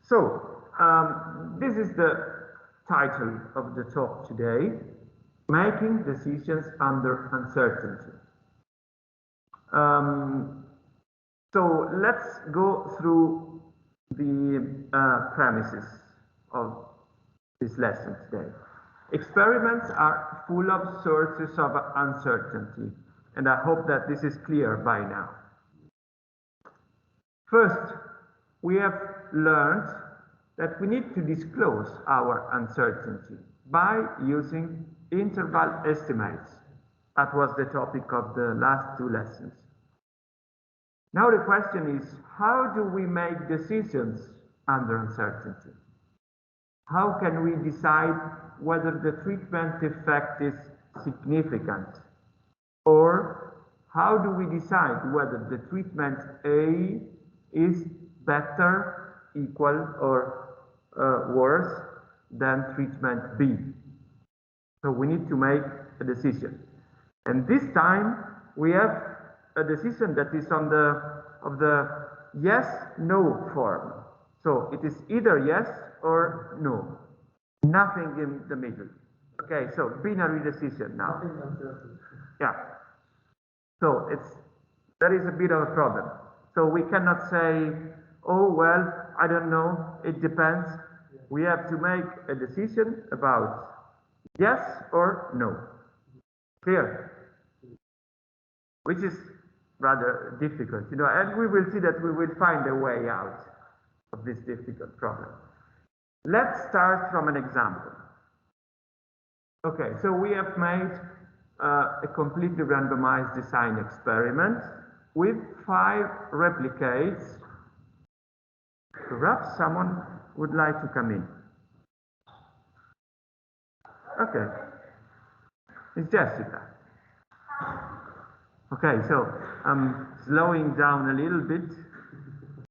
This is the title of the talk today, Making Decisions Under Uncertainty. So let's go through the premises of this lesson today. Experiments are full of sources of uncertainty, and I hope that this is clear by now. First, we have learned that we need to disclose our uncertainty by using interval estimates. That was the topic of the last two lessons. Now the question is, how do we make decisions under uncertainty? How can we decide whether the treatment effect is significant? Or how do we decide whether the treatment A is better, equal, or worse than treatment B? So we need to make a decision. And this time we have a decision that is of the yes-no form. So it is either yes or no. Nothing in the middle. Okay, so binary decision now. Yeah. So there is a bit of a problem. So we cannot say, oh, well, I don't know, it depends. We have to make a decision about yes or no. Clear? Which is rather difficult, you know, and we will see that we will find a way out of this difficult problem. Let's start from an example. Okay, so we have made a completely randomized design experiment with 5 replicates. Perhaps someone would like to come in. Okay, it's Jessica. Okay, so I'm slowing down a little bit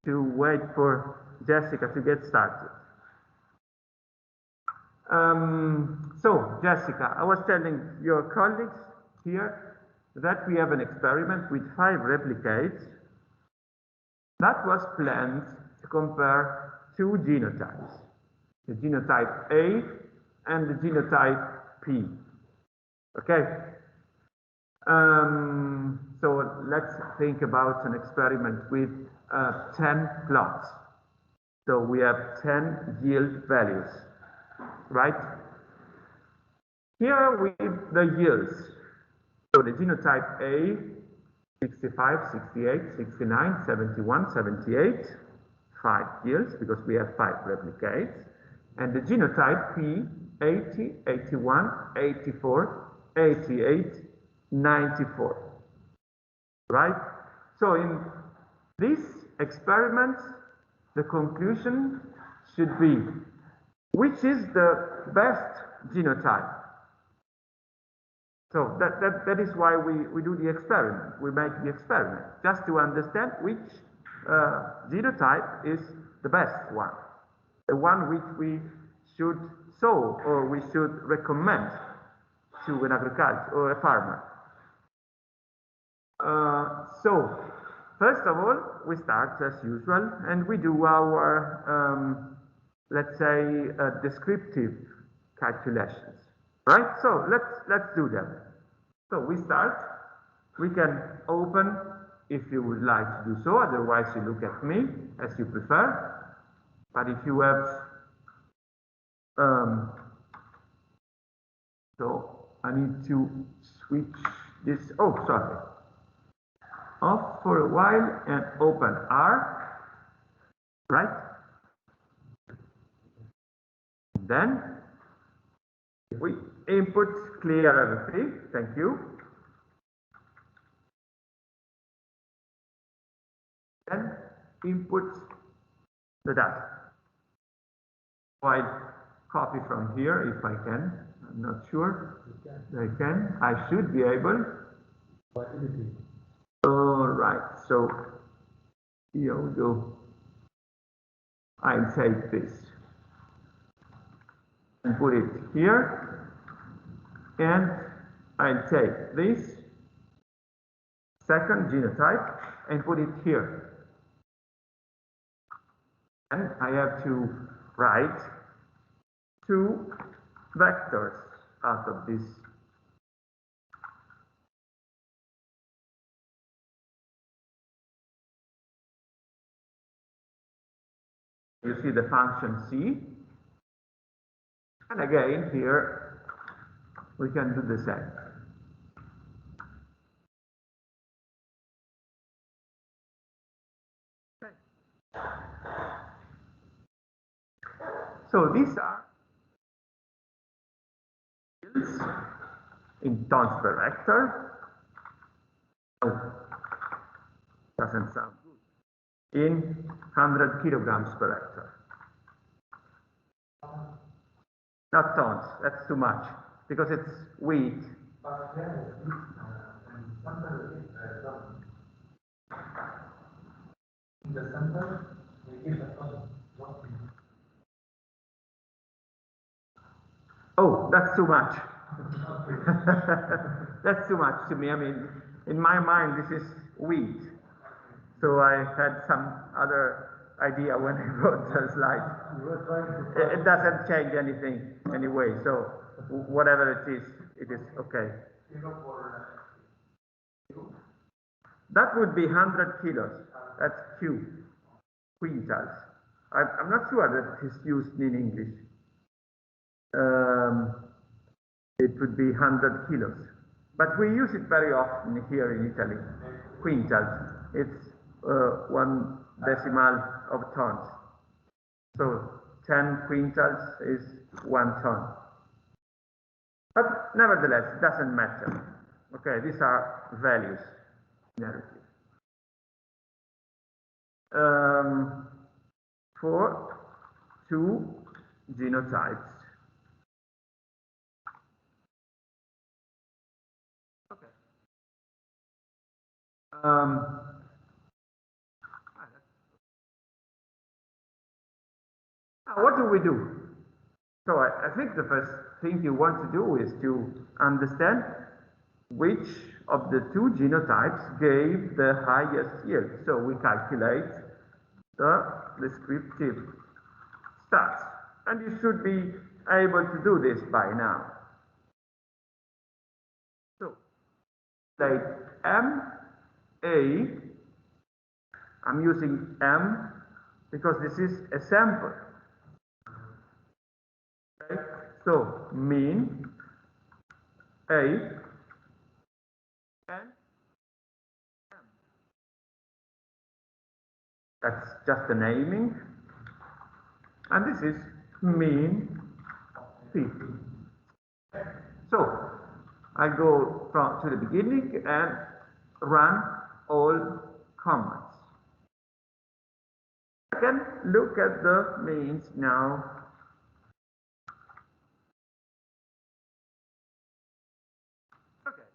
to wait for Jessica to get started. So, Jessica, I was telling your colleagues here that we have an experiment with 5 replicates that was planned to compare 2 genotypes, the genotype A and the genotype P. Okay? So let's think about an experiment with 10 plots. So we have 10 yield values, right? Here are with the yields. So the genotype A, 65, 68, 69, 71, 78, 5 yields because we have 5 replicates. And the genotype P, 80, 81, 84, 88, 94. Right? So in this experiment, the conclusion should be, which is the best genotype? So that is why we do the experiment. We make the experiment, just to understand which genotype is the best one. The one which we should sow or we should recommend to an agriculture or a farmer. So, first of all, we start as usual and we do our, let's say, descriptive calculations, right? So let's do them. So we start. We can open if you would like to do so. Otherwise, you look at me as you prefer. But if you have, so I need to switch this. Oh, sorry. Off for a while and open R, right? Then we input clear everything. Thank you. Then input the data. So I copy from here if I can. I'm not sure. I can. I should be able. All right. So here we go. I'll take this and put it here, and I'll take this second genotype and put it here. And I have to write two vectors out of this. You see the function c, and again here we can do the same. So these are yields in tons per hectare. Oh, doesn't sound good. In 100 kilograms per hectare. Not tons, that's too much, because it's wheat. In the center, we give a ton. Oh, that's too much. That's too much to me. I mean, in my mind, this is wheat. So I had some other idea when I wrote the slide. It doesn't change anything anyway. So whatever it is okay. That would be 100 kilos. That's quintals. I'm not sure that it's used in English. It would be 100 kilos. But we use it very often here in Italy. Quintals. It's 1 decimal of tons. So 10 quintals is 1 ton. But nevertheless, it doesn't matter. Okay, these are values. Narrative. For 2 genotypes. Okay. What do we do? So I think the first thing you want to do is to understand which of the 2 genotypes gave the highest yield. So we calculate the descriptive stats. And you should be able to do this by now. So, like MA, I'm using M because this is a sample. Okay? So, mean A and M. That's just a naming. And this is mean P. So, I go to the beginning and run all comments. I can look at the means now. Okay.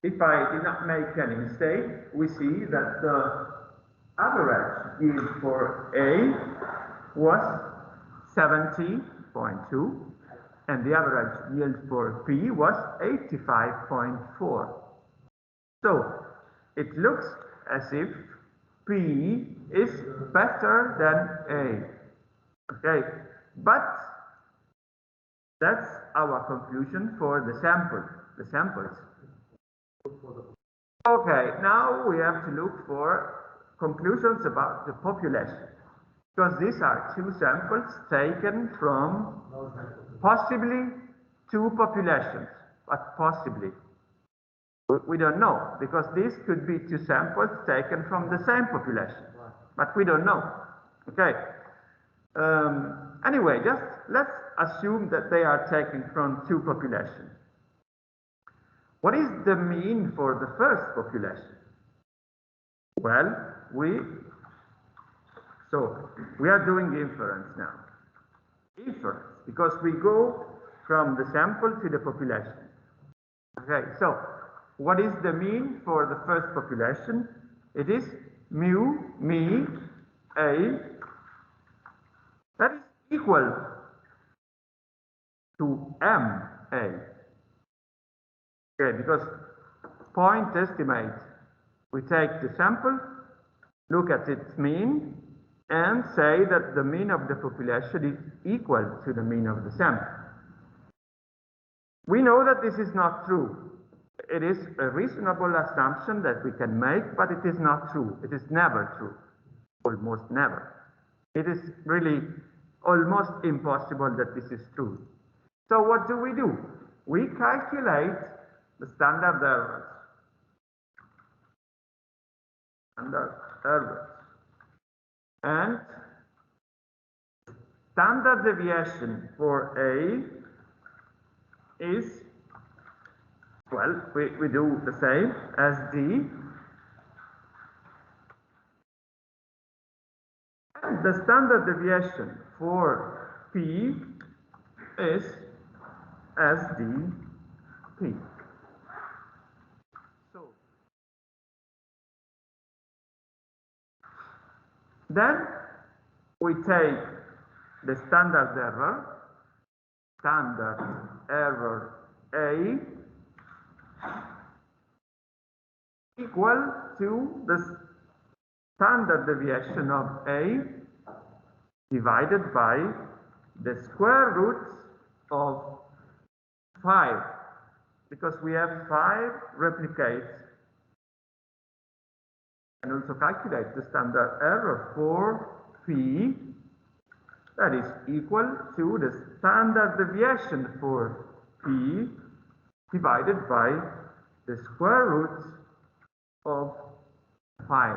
If I did not make any mistake, we see that the average yield for A was 70.2 and the average yield for P was 85.4. So it looks as if P is better than A. Okay, but that's our conclusion for the samples. Okay, now we have to look for conclusions about the population, because these are 2 samples taken from possibly 2 populations, but possibly. We don't know, because these could be 2 samples taken from the same population, but we don't know. Okay. Anyway, just let's assume that they are taken from 2 populations. What is the mean for the first population? Well, we are doing inference now. Inference, because we go from the sample to the population. Okay, so what is the mean for the first population? It is mu, me, A, that is equal to MA. Okay, because point estimate, we take the sample, look at its mean and say that the mean of the population is equal to the mean of the sample. We know that this is not true. It is a reasonable assumption that we can make, but it is not true. It is never true. Almost never. It is really almost impossible that this is true. So what do? We calculate the standard errors. And standard deviation for A is, well, we do the same as D. And the standard deviation for P is as dP. So then we take the standard error A equal to the standard deviation of A divided by the square root of 5, because we have 5 replicates. And also calculate the standard error for P, that is equal to the standard deviation for P divided by the square root of 5,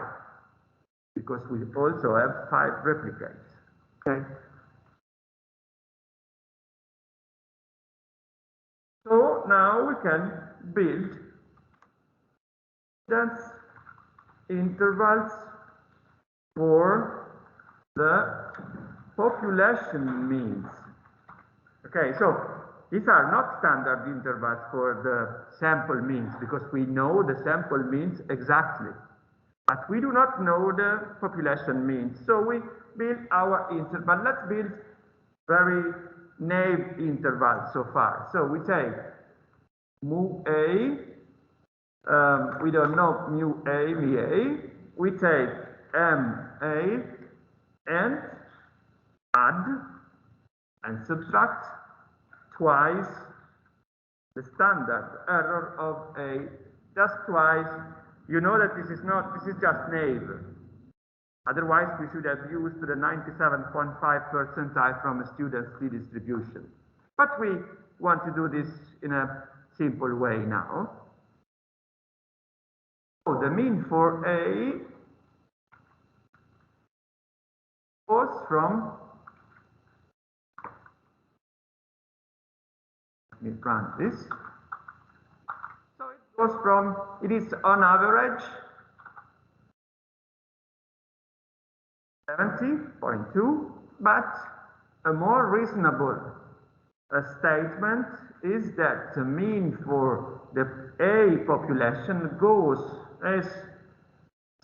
because we also have 5 replicates. Okay. So now we can build confidence intervals for the population means. Okay, so these are not standard intervals for the sample means, because we know the sample means exactly. But we do not know the population means. So we build our interval. Let's build very naive intervals so far. So we take mu A, we don't know mu A, we take MA and add and subtract twice the standard error of A, just twice. You know that this is just naive. Otherwise, we should have used the 97.5 percentile from a student's t-distribution. But we want to do this in a simple way now. So the mean for A goes from, let me run this. So it goes from, it is on average 70.2, but a more reasonable statement is that the mean for the A population goes as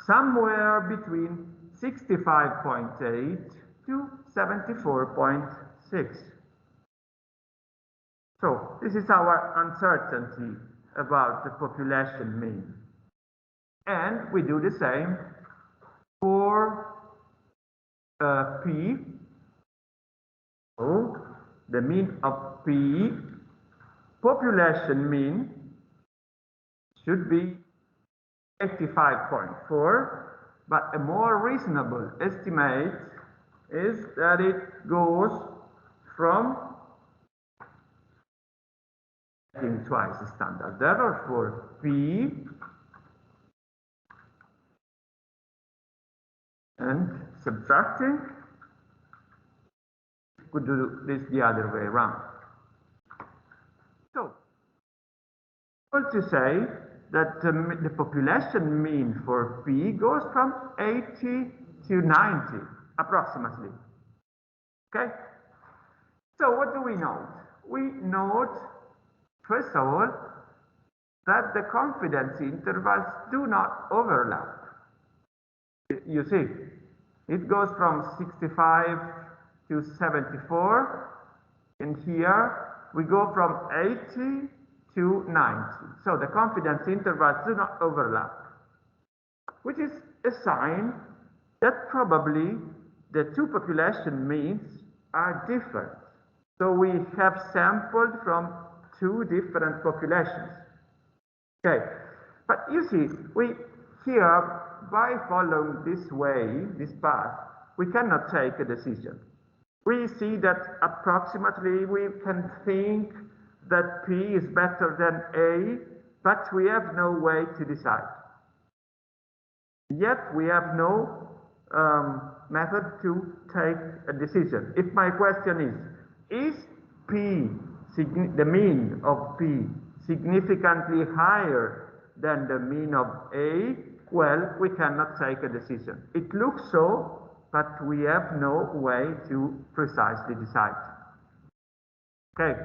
somewhere between 65.8 to 74.6. So this is our uncertainty about the population mean. And we do the same for P. So the mean of P, population mean, should be 85.4, but a more reasonable estimate is that it goes from taking twice the standard error for P and subtracting. Could do this the other way around. So, what to say that the population mean for P goes from 80 to 90, approximately. Okay? So what do we note? We note, first of all, that the confidence intervals do not overlap. You see, it goes from 65 to 74, and here we go from 80 to 90. So the confidence intervals do not overlap, which is a sign that probably the two population means are different. So we have sampled from two different populations. Okay, but you see, we here, by following this way, this path, we cannot take a decision. We see that approximately we can think that P is better than A, but we have no way to decide. Yet we have no method to take a decision. If my question is P, the mean of P, significantly higher than the mean of A, well, we cannot take a decision. It looks so, but we have no way to precisely decide. Okay,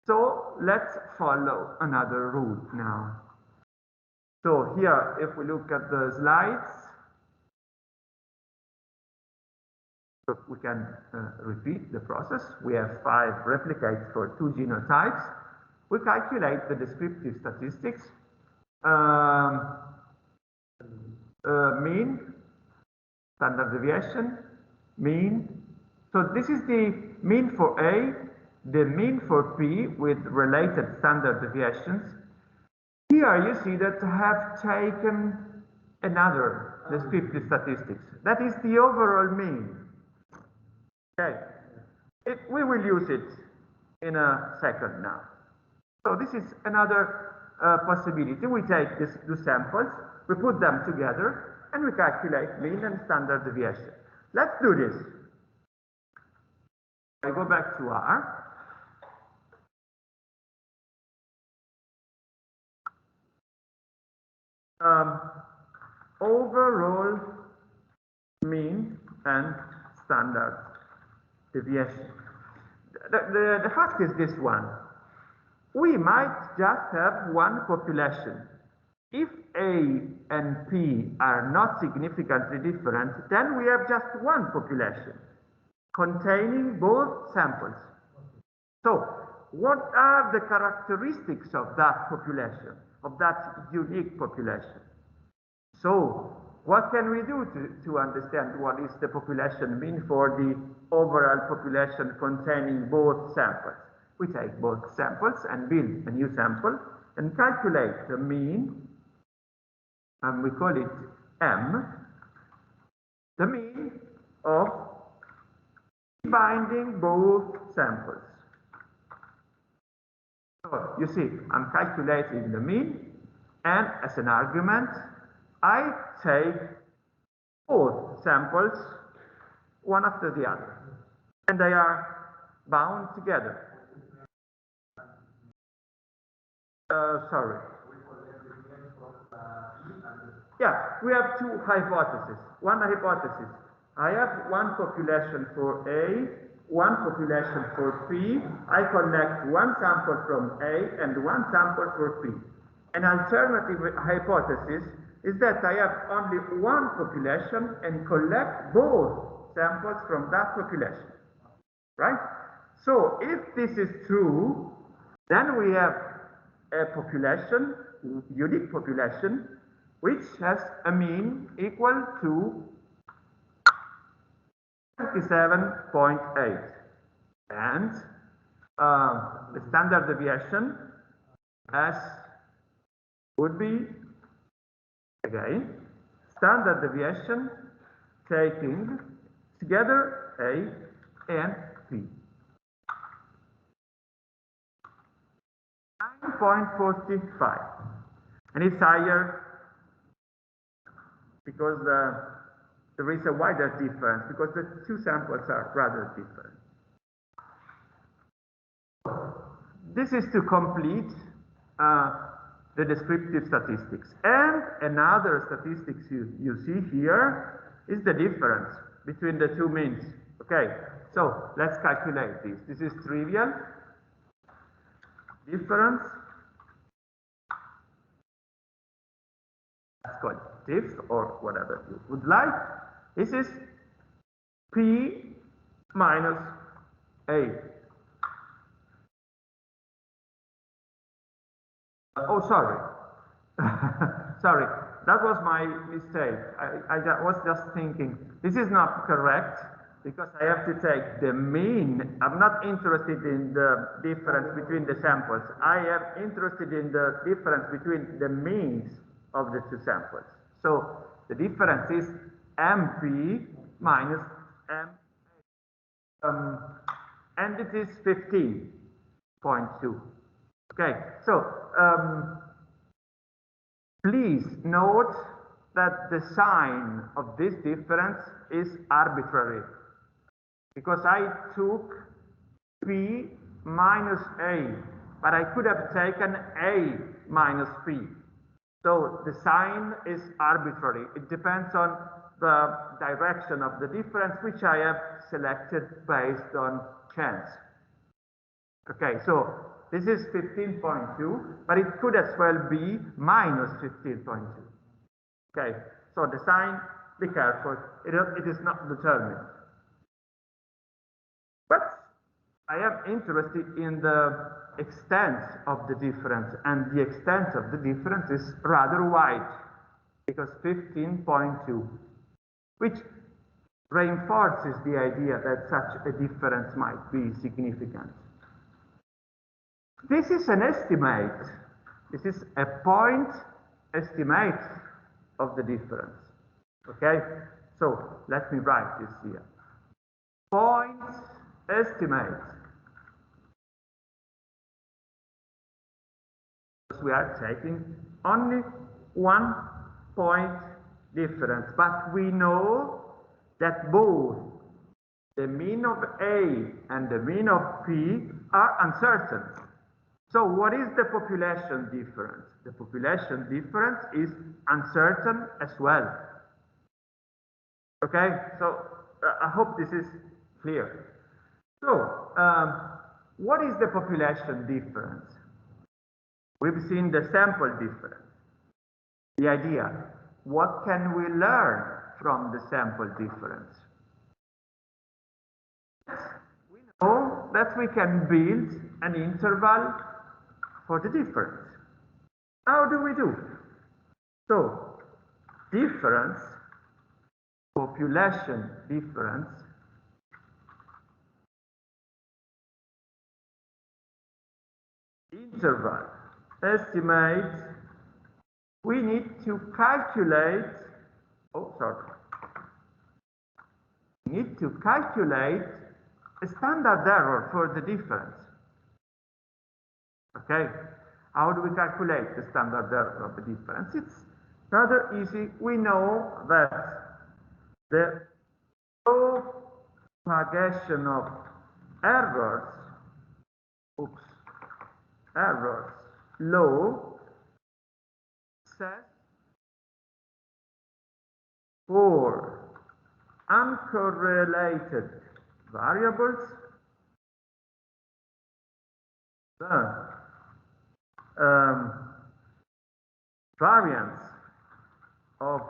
so let's follow another rule now. So here, if we look at the slides, we can repeat the process. We have 5 replicates for 2 genotypes. We calculate the descriptive statistics, mean, standard deviation, mean. So this is the mean for A, the mean for P with related standard deviations. Here you see that I have taken another descriptive statistics. That is the overall mean. Okay, we will use it in a second now. So this is another possibility. We take these 2 samples, we put them together, and we calculate mean and standard deviation. Let's do this. I go back to R. Overall mean and standard deviation. The fact is this one. We might just have one population. If A and P are not significantly different, then we have just one population containing both samples. So, what are the characteristics of that population, of that unique population? So, what can we do to understand what is the population mean for the overall population containing both samples? We take both samples and build a new sample and calculate the mean, and we call it M, the mean of binding both samples. So you see, I'm calculating the mean, and as an argument, I take both samples one after the other, and they are bound together. Sorry. Yeah, we have 2 hypotheses. One hypothesis, I have one population for A, one population for P. I collect one sample from A and one sample for P. An alternative hypothesis is that I have only one population and collect both samples from that population. Right? So if this is true, then we have a population, unique population, which has a mean equal to 27.8. And the standard deviation as would be, again, standard deviation taking together A and P. 9.45, and it's higher because there is a wider difference, because the 2 samples are rather different. This is to complete the descriptive statistics. And another statistics you see here is the difference between the 2 means. Okay, so let's calculate this. This is trivial. Difference, let's call it diff or whatever you would like. This is P minus A. Oh, sorry. Sorry, that was my mistake. I was just thinking, this is not correct because I have to take the mean. I'm not interested in the difference between the samples. I am interested in the difference between the means of the two samples. So the difference is MP minus M, and it is 15.2. Okay, so please note that the sign of this difference is arbitrary because I took P minus A, but I could have taken A minus P. So the sign is arbitrary. It depends on the direction of the difference, which I have selected based on chance. Okay, so this is 15.2, but it could as well be minus 15.2. Okay, so the sign, be careful, it is not determined. But I am interested in the extent of the difference, and the extent of the difference is rather wide, because 15.2, which reinforces the idea that such a difference might be significant. This is an estimate. This is a point estimate of the difference. Okay? So let me write this here. Point estimate. We are taking only 1 point difference, but we know that both the mean of A and the mean of P are uncertain. So what is the population difference? The population difference is uncertain as well. Okay, so I hope this is clear. So what is the population difference? We've seen the sample difference. The idea, what can we learn from the sample difference? We know that we can build an interval for the difference. How do we do? So, difference, population difference, interval, estimate, we need to calculate, we need to calculate a standard error for the difference. Okay, how do we calculate the standard error of the difference? It's rather easy. We know that the propagation of errors, law says for uncorrelated variables, the variance of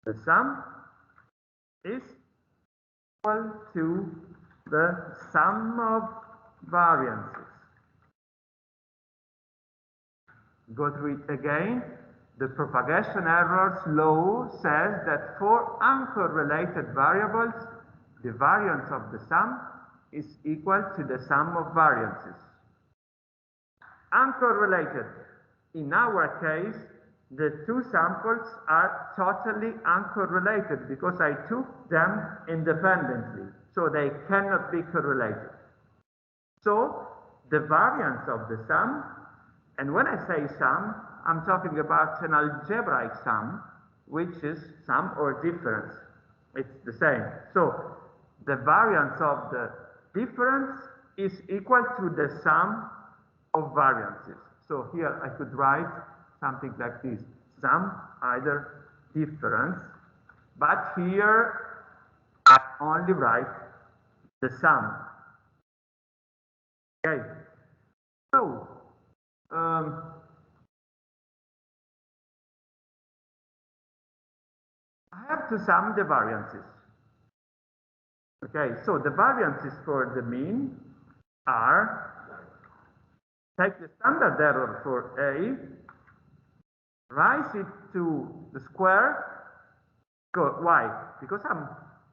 the sum is equal to the sum of variances. Go through it again. The propagation errors law says that for uncorrelated variables, the variance of the sum is equal to the sum of variances. Uncorrelated. In our case, the two samples are totally uncorrelated because I took them independently, so they cannot be correlated. So the variance of the sum, and when I say sum, I'm talking about an algebraic sum, which is sum or difference. It's the same. So the variance of the difference is equal to the sum of variances. So here I could write something like this: sum, either difference, but here I only write the sum. Okay. So I have to sum the variances. Okay, so the variances for the mean are, take the standard error for A, rise it to the square. Why? Because I'm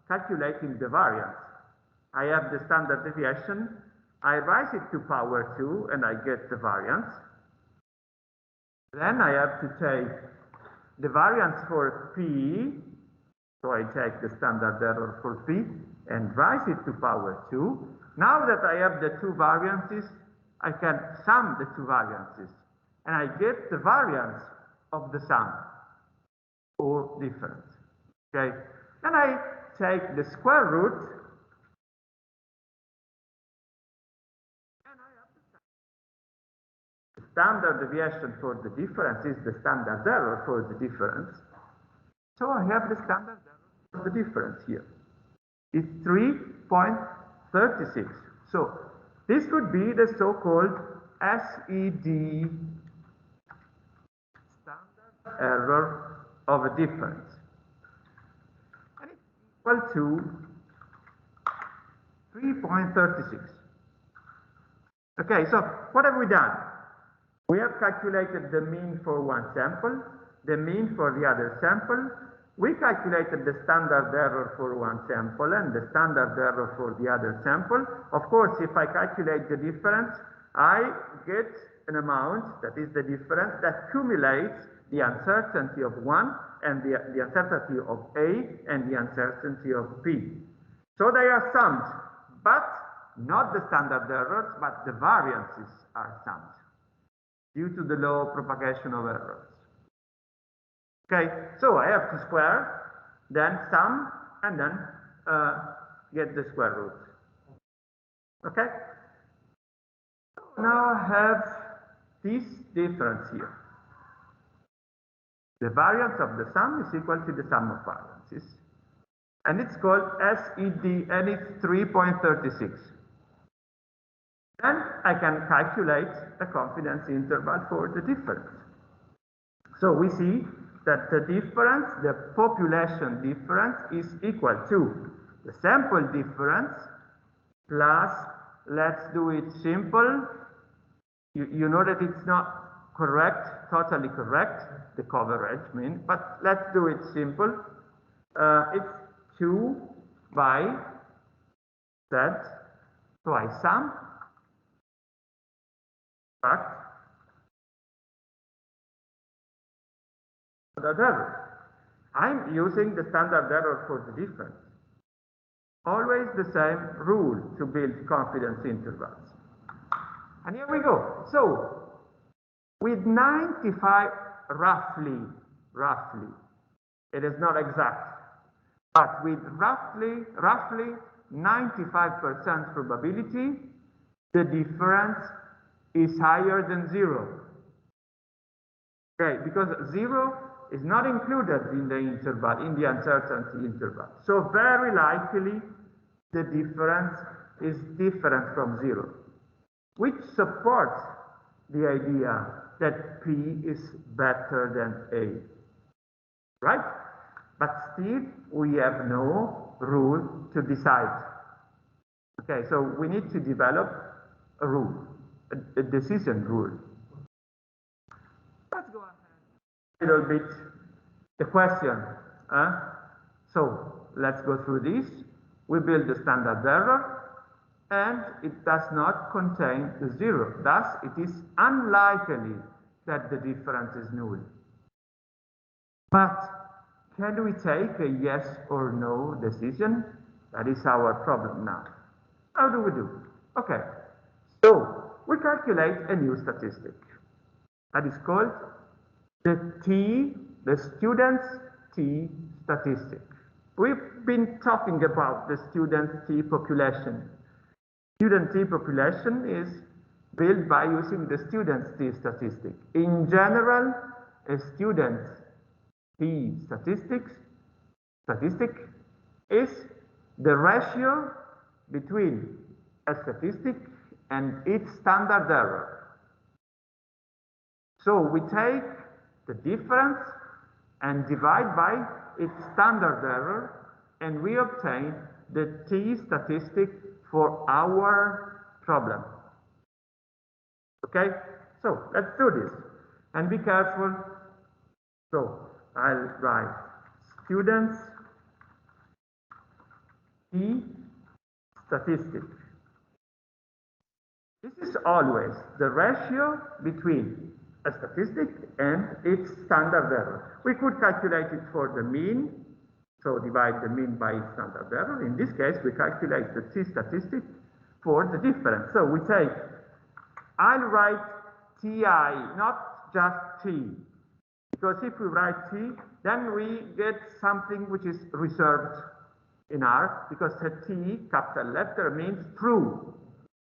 calculating the variance. I have the standard deviation, I raise it to power 2 and I get the variance. Then I have to take the variance for P, so I take the standard error for P and raise it to power 2. Now that I have the two variances, I can sum the two variances and I get the variance of the sum or difference. Okay, then I take the square root and I have the standard deviation for the difference is the standard error for the difference. So I have the standard error for the difference here. It's 3.36. So this would be the so-called SED, standard error of a difference. And it's equal to 3.36. Okay, so what have we done? We have calculated the mean for one sample, the mean for the other sample. We calculated the standard error for one sample and the standard error for the other sample. Of course, if I calculate the difference, I get an amount, that is the difference, that cumulates the uncertainty of one and the uncertainty of A and the uncertainty of B. So they are summed, but not the standard errors, but the variances are summed due to the law of propagation of errors. Okay, so I have to square, then sum, and then get the square root. Okay? Now I have this difference here. The variance of the sum is equal to the sum of variances. And it's called SED, and it's 3.36. Then I can calculate a confidence interval for the difference. So we see that the difference, the population difference, is equal to the sample difference plus, let's do it simple. You know that it's not correct, totally correct, the coverage mean, but let's do it simple. It's 2 by Z, so I sum, subtract, standard error. I'm using the standard error for the difference. Always the same rule to build confidence intervals. And here we go. So, with 95, roughly, it is not exact, but with roughly 95% probability, the difference is higher than 0. Okay, because 0 is not included in the interval, in the uncertainty interval. So very likely the difference is different from 0, which supports the idea that P is better than A. Right? But still we have no rule to decide. Okay, so we need to develop a rule, a decision rule. Let's go ahead a little bit the question. So let's go through this. We build the standard error and it does not contain the 0. Thus, it is unlikely that the difference is null. But can we take a yes or no decision? That is our problem now. How do we do? Okay, so we calculate a new statistic. That is called the student's T statistic. We've been talking about the student's T population. Student T population is built by using the student's T statistic. In general, a student's T statistic is the ratio between a statistic and its standard error. So we take the difference and divide by its standard error, and we obtain the T statistic for our problem. Okay, so let's do this and be careful. So I'll write students T statistic. This is always the ratio between a statistic and its standard error. We could calculate it for the mean, so divide the mean by its standard error. In this case, we calculate the T statistic for the difference. So we say, I'll write TI, not just T. Because if we write T, then we get something which is reserved in R, because the T, capital letter, means true.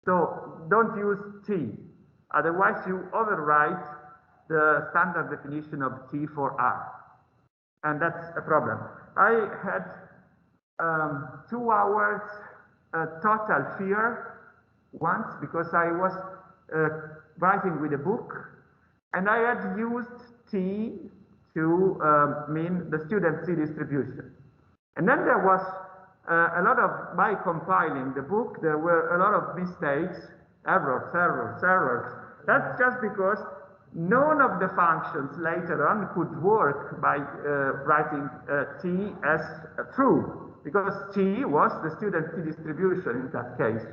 So don't use T. Otherwise, you overwrite the standard definition of T for R. And that's a problem. I had 2 hours total fear once because I was writing with a book and I had used T to mean the student T distribution. And then there was a lot of, by compiling the book, there were a lot of mistakes, errors. That's just because none of the functions later on could work by writing T as true, because T was the student T distribution in that case.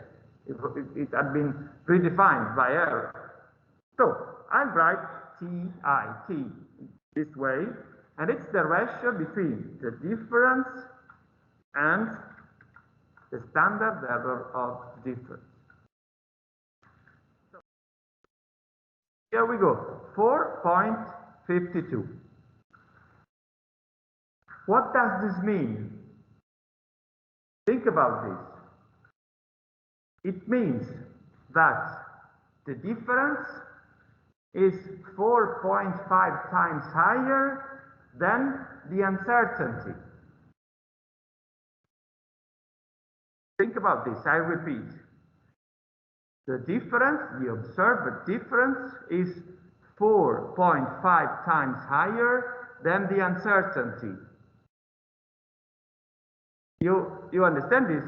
It had been predefined by error. So I'll write T this way, and it's the ratio between the difference and the standard error of difference. So here we go, 4.52. What does this mean? Think about this. It means that the difference is 4.5 times higher than the uncertainty. Think about this, I repeat. The difference, the observed difference, is 4.5 times higher than the uncertainty. You understand this?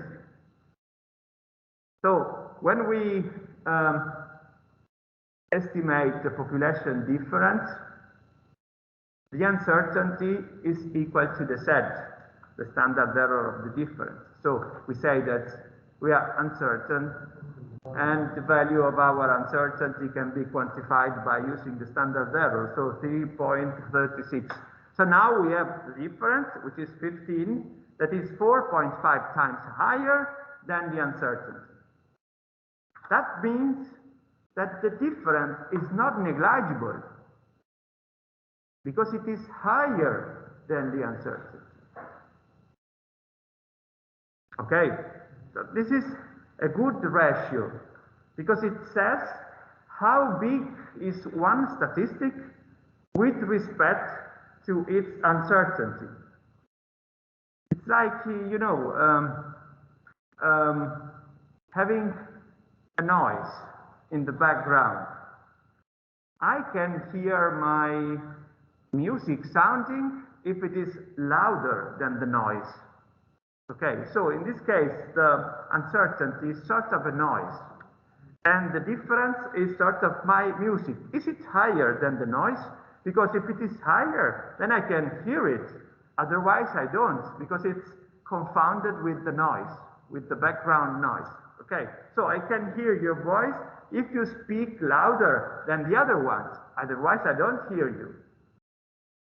So when we estimate the population difference, the uncertainty is equal to the Z, the standard error of the difference. So we say that we are uncertain, and the value of our uncertainty can be quantified by using the standard error, so 3.36. So now we have the difference, which is 15, that is 4.5 times higher than the uncertainty. That means that the difference is not negligible, because it is higher than the uncertainty. Okay, so this is a good ratio, because it says how big is one statistic with respect to its uncertainty. It's like, you know, having a noise in the background. I can hear my music sounding if it is louder than the noise. Okay, so in this case, the uncertainty is sort of a noise, and the difference is sort of my music. Is it higher than the noise? Because if it is higher, then I can hear it. Otherwise, I don't, because it's confounded with the noise, with the background noise. Okay, so I can hear your voice if you speak louder than the other ones. Otherwise, I don't hear you.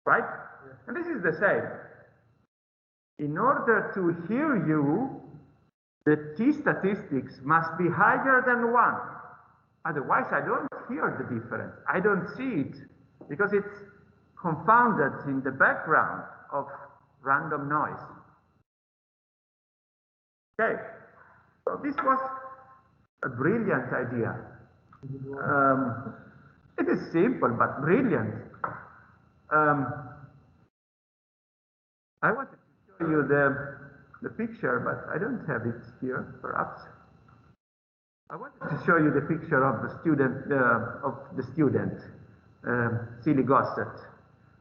Right? Yeah. And this is the same. In order to hear you, the T statistics must be higher than 1. Otherwise, I don't hear the difference. I don't see it, because it's confounded in the background of random noise. Okay, so this was a brilliant idea. It is simple, but brilliant. I wanted to show you the picture, but I don't have it here, perhaps. I wanted to show you the picture of the student, Silly Gossett.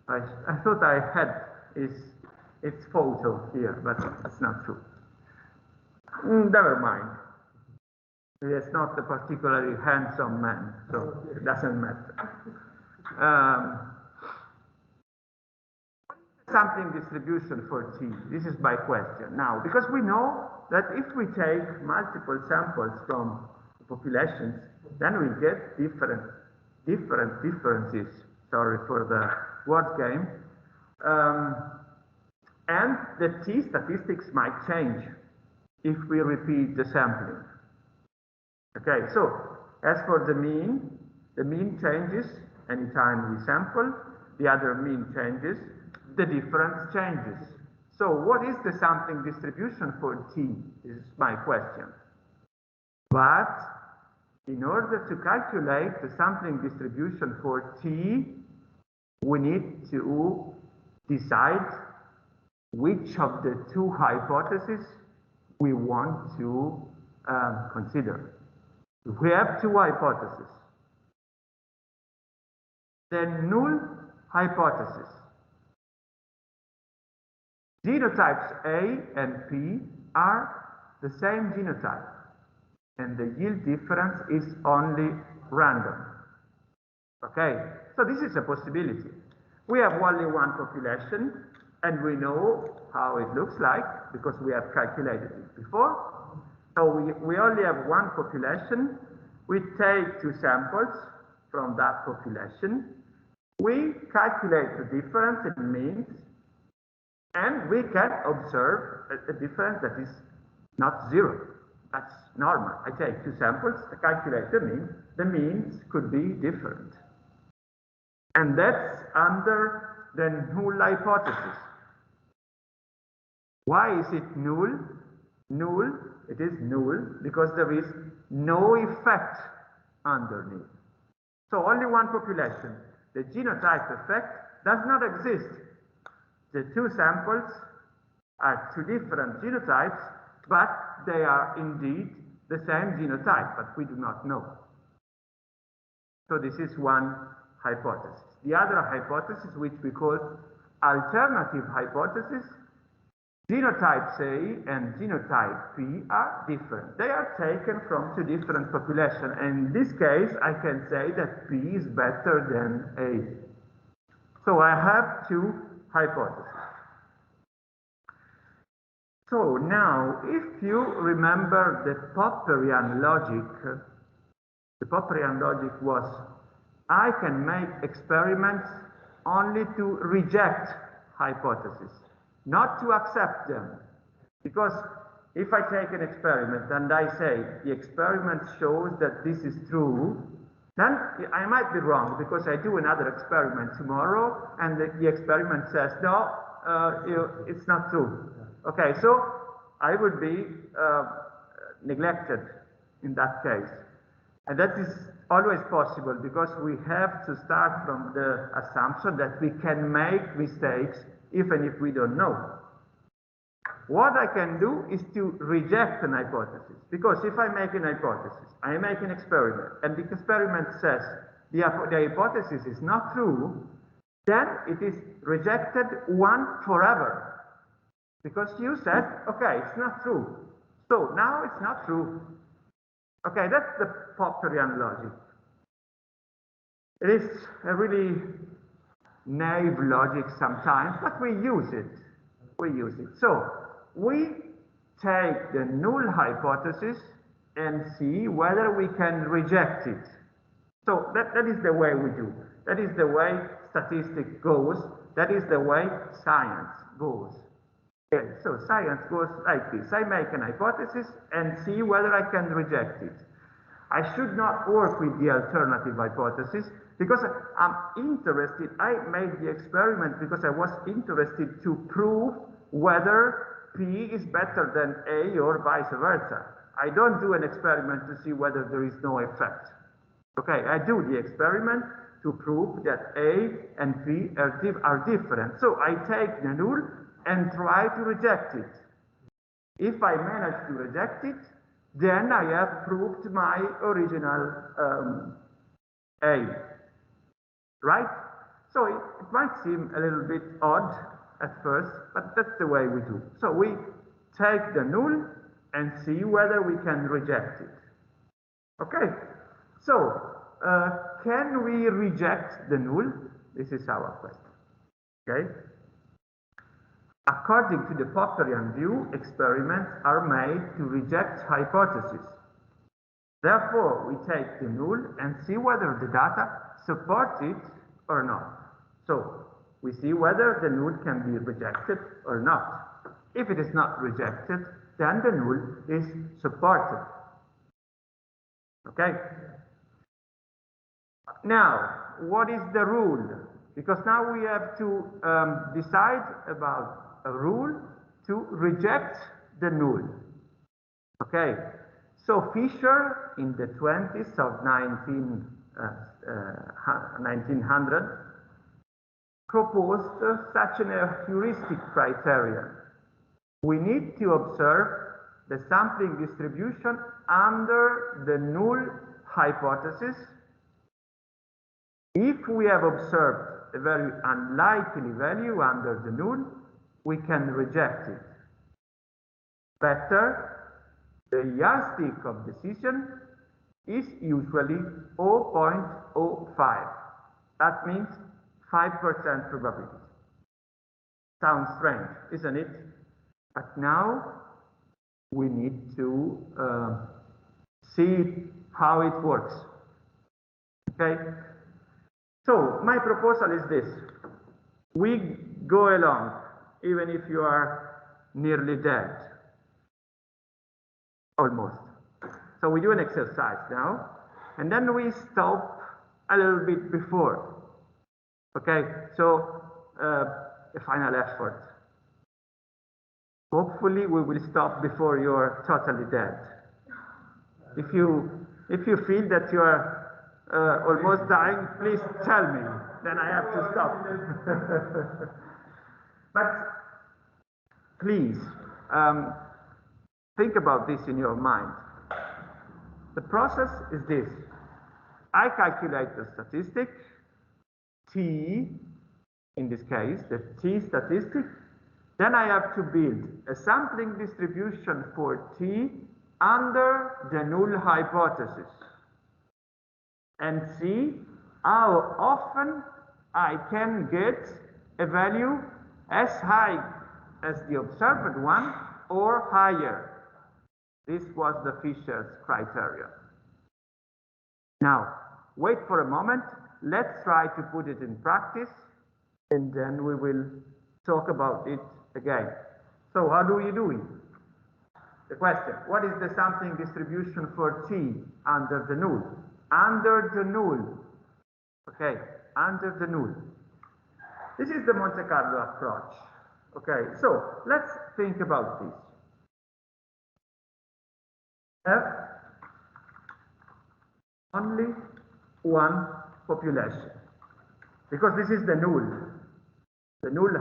I thought I had its photo here, but it's not true. Never mind. He is not a particularly handsome man, so it doesn't matter. Sampling distribution for T. This is my question now, because we know that if we take multiple samples from the populations, then we get differences. Sorry for the word game. And the T statistics might change if we repeat the sampling. Okay, so as for the mean changes anytime we sample, the other mean changes, the difference changes. So what is the sampling distribution for T? This is my question. But in order to calculate the sampling distribution for T, we need to decide which of the two hypotheses we want to consider. We have two hypotheses. The null hypothesis. Genotypes A and P are the same genotype, and the yield difference is only random. Okay, so this is a possibility. We have only one population, and we know how it looks like because we have calculated it before. So we only have one population. We take two samples from that population. We calculate the difference in means, and we can observe a difference that is not zero. That's normal. I take two samples, I calculate the mean. The means could be different. And that's under the null hypothesis. Why is it null? Null, it is null because there is no effect underneath. So only one population. The genotype effect does not exist. The two samples are two different genotypes, but they are indeed the same genotype, but we do not know. So this is one hypothesis. The other hypothesis, which we call alternative hypothesis, genotype A and genotype P are different. They are taken from two different populations, and in this case, I can say that P is better than A. So I have two hypotheses. So now, if you remember the Popperian logic was, I can make experiments only to reject hypotheses, not to accept them. Because if I take an experiment and I say the experiment shows that this is true, then I might be wrong because I do another experiment tomorrow and the experiment says, no, it's not true. Okay, so I would be neglected in that case. And that is always possible because we have to start from the assumption that we can make mistakes even if we don't know. What I can do is to reject an hypothesis, because if I make an hypothesis, I make an experiment, and the experiment says the hypothesis is not true, then it is rejected one forever. Because you said, okay, it's not true. So now it's not true. Okay, that's the Popperian logic. It is a really naive logic sometimes, but we use it. We use it. So we take the null hypothesis and see whether we can reject it. So that is the way we do. That is the way statistics goes. That is the way science goes. Okay, so science goes like this. I make an hypothesis and see whether I can reject it. I should not work with the alternative hypothesis because I'm interested. I made the experiment because I was interested to prove whether P is better than A or vice versa. I don't do an experiment to see whether there is no effect. Okay, I do the experiment to prove that A and P are different. So I take the null and try to reject it. If I manage to reject it, then I have proved my original A, right? So it might seem a little bit odd at first, but that's the way we do. So we take the null and see whether we can reject it. Okay, so can we reject the null? This is our question, okay? According to the Popperian view, experiments are made to reject hypotheses. Therefore, we take the null and see whether the data support it or not. So, we see whether the null can be rejected or not. If it is not rejected, then the null is supported. Okay? Now, what is the rule? Because now we have to decide about a rule to reject the null. Okay, so Fisher in the 20s of 1900 proposed such a heuristic criterion. We need to observe the sampling distribution under the null hypothesis. If we have observed a very unlikely value under the null, we can reject it. Better, the yardstick of decision is usually 0.05. That means 5% probability. Sounds strange, isn't it? But now we need to see how it works. Okay? So my proposal is this. We go along, even if you are nearly dead. Almost. So we do an exercise now, and then we stop a little bit before. Okay, so a final effort. Hopefully we will stop before you're totally dead. If you feel that you are almost dying, please tell me, then I have to stop. But please, think about this in your mind. The process is this. I calculate the statistic, T, in this case, the T statistic. Then I have to build a sampling distribution for T under the null hypothesis and see how often I can get a value as high as the observed one or higher. This was the Fisher's criterion. Now, wait for a moment. Let's try to put it in practice, and then we will talk about it again. So how do you do it? The question, what is the sampling distribution for T under the null? Under the null. Okay, under the null. This is the Monte Carlo approach. Okay, so let's think about this. Have only one population, because this is the null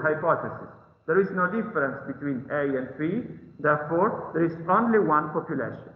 hypothesis. There is no difference between A and B, therefore there is only one population.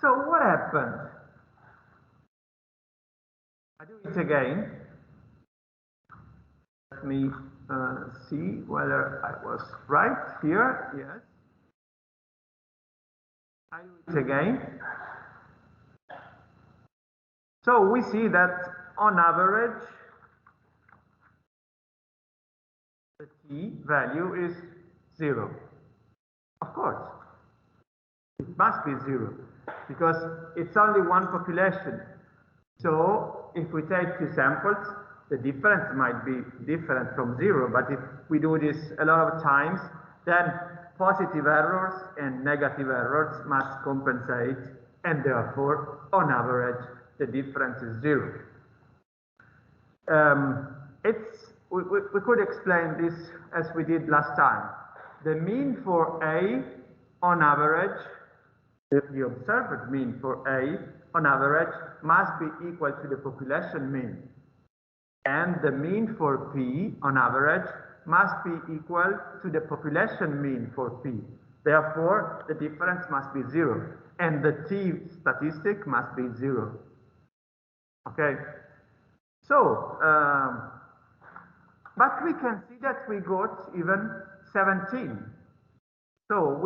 So what happened? I do it again. Let me see whether I was right here. Yes. I do it again. So we see that on average, the t value is 0. Of course, it must be 0 because it's only one population. So if we take 2 samples, the difference might be different from 0, but if we do this a lot of times, then positive errors and negative errors must compensate, and therefore, on average, the difference is 0. We could explain this as we did last time. The mean for A, on average, the observed mean for A, on average, must be equal to the population mean. And the mean for P, on average, must be equal to the population mean for P. Therefore, the difference must be 0. And the T statistic must be 0. Okay? So, but we can see that we got even 17. So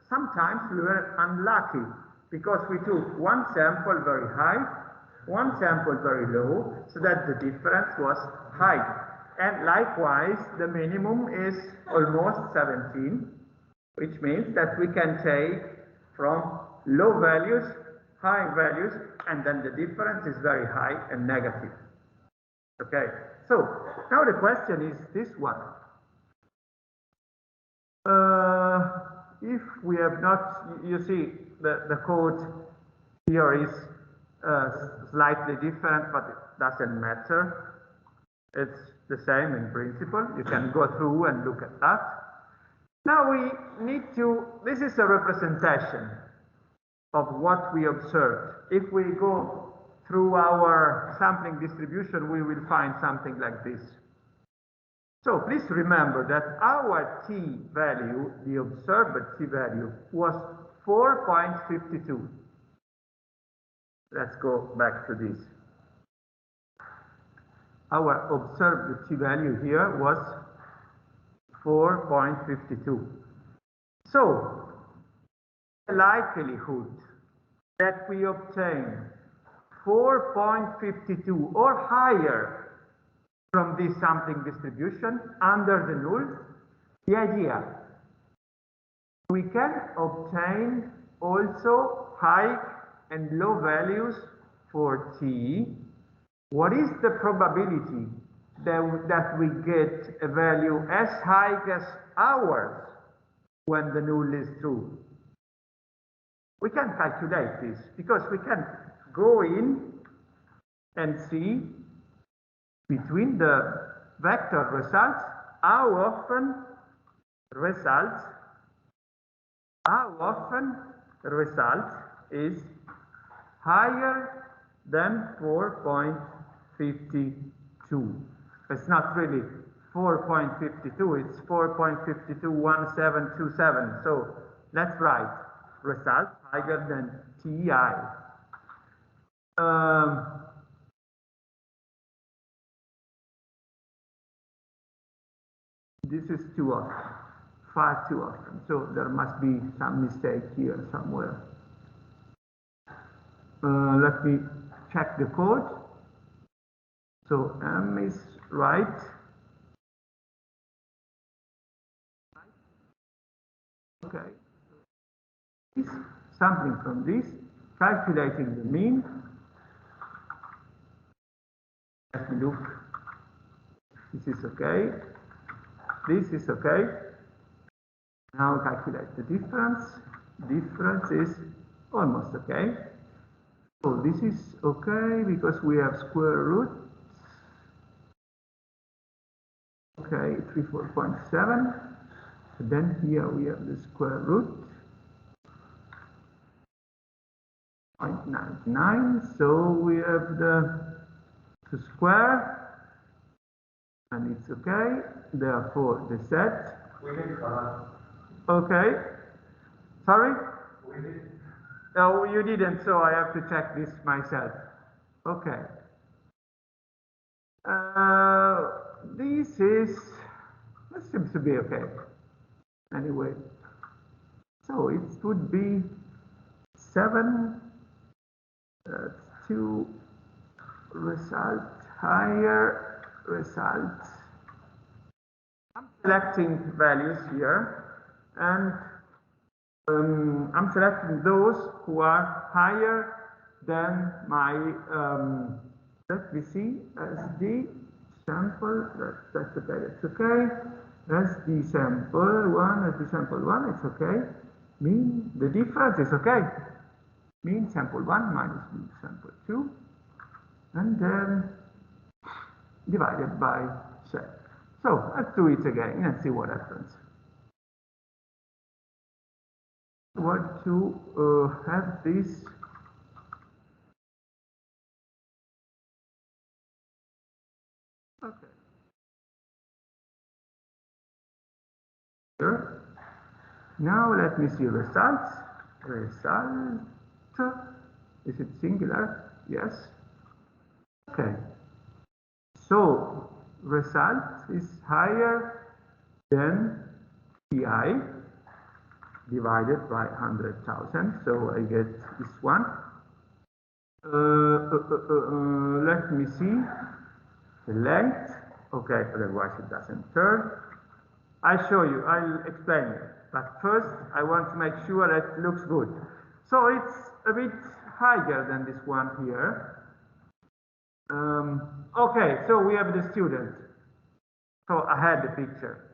sometimes we were unlucky because we took one sample very high, one sample very low, so that the difference was high. And likewise, the minimum is almost 17, which means that we can take from low values, high values, and then the difference is very high and negative. Okay, so now the question is this one. If we have not, you see, the code here is slightly different, but it doesn't matter. It's the same in principle. You can go through and look at that. Now we need to, this is a representation of what we observed. If we go through our sampling distribution, we will find something like this. So please remember that our t value, the observed t value, was 4.52. Let's go back to this. Our observed t value here was 4.52. So the likelihood that we obtain 4.52 or higher from this sampling distribution under the null, the idea, we can obtain also high and low values for t. What is the probability that we get a value as high as ours when the null is true? We can calculate this because we can go in and see between the vector results how often the result is higher than 4.52. It's not really 4.52, it's 4.521727. So let's write result higher than TI. This is too often, far too often. So there must be some mistake here somewhere. Let me check the code. So M is right. Okay. Sampling from this, calculating the mean. Let me look. This is okay. This is okay. Now calculate the difference. Difference is almost okay. So this is okay because we have square root. Okay, 34.7. Then here we have the square root. 0.99. So we have the square. And it's okay, therefore the set. Okay. Sorry? Oh, you didn't, so I have to check this myself. Okay. This seems to be okay. Anyway, so it would be 7, 2 result, higher result. I'm selecting values here, and I'm selecting those who are higher than my, let me see, SD sample, that's okay, that's okay. SD sample 1, SD sample 1, it's okay. Mean, the difference is okay. Mean sample 1 minus mean sample 2, and then divided by set. So let's do it again and see what happens. I want to have this okay. Here. Now let me see results. Result. Is it singular? Yes. Okay. So result is higher than PI divided by 100,000. So I get this one. Let me see the length. Okay, otherwise it doesn't turn. I'll show you, I'll explain it. But first, I want to make sure that it looks good. So it's a bit higher than this one here. Okay, so we have the student. So I had the picture.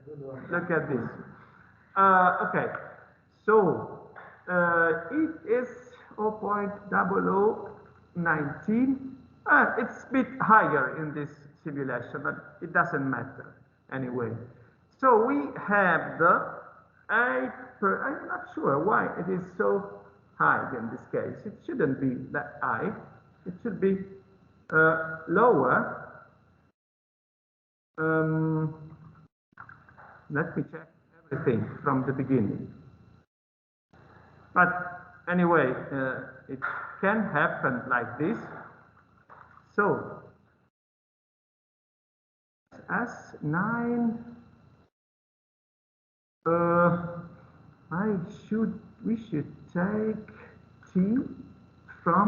Look at this. Okay, so it is 0.0019. It's a bit higher in this simulation, but it doesn't matter anyway. So we have the 8 per, I'm not sure why it is so high in this case. It shouldn't be that high. It should be lower. Let me check everything from the beginning. But anyway, it can happen like this. So S9, we should take T from,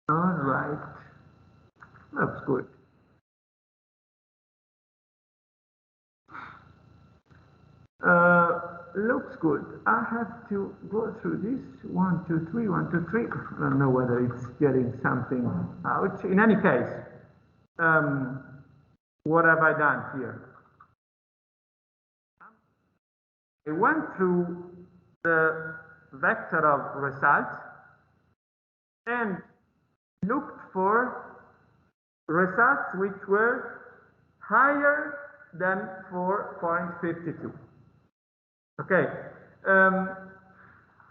all right, looks good. Looks good. I have to go through this 1, 2, 3, 1, 2, 3. I don't know whether it's getting something out. In any case, what have I done here? I went through the vector of results and looked for results which were higher than 4.52. Okay,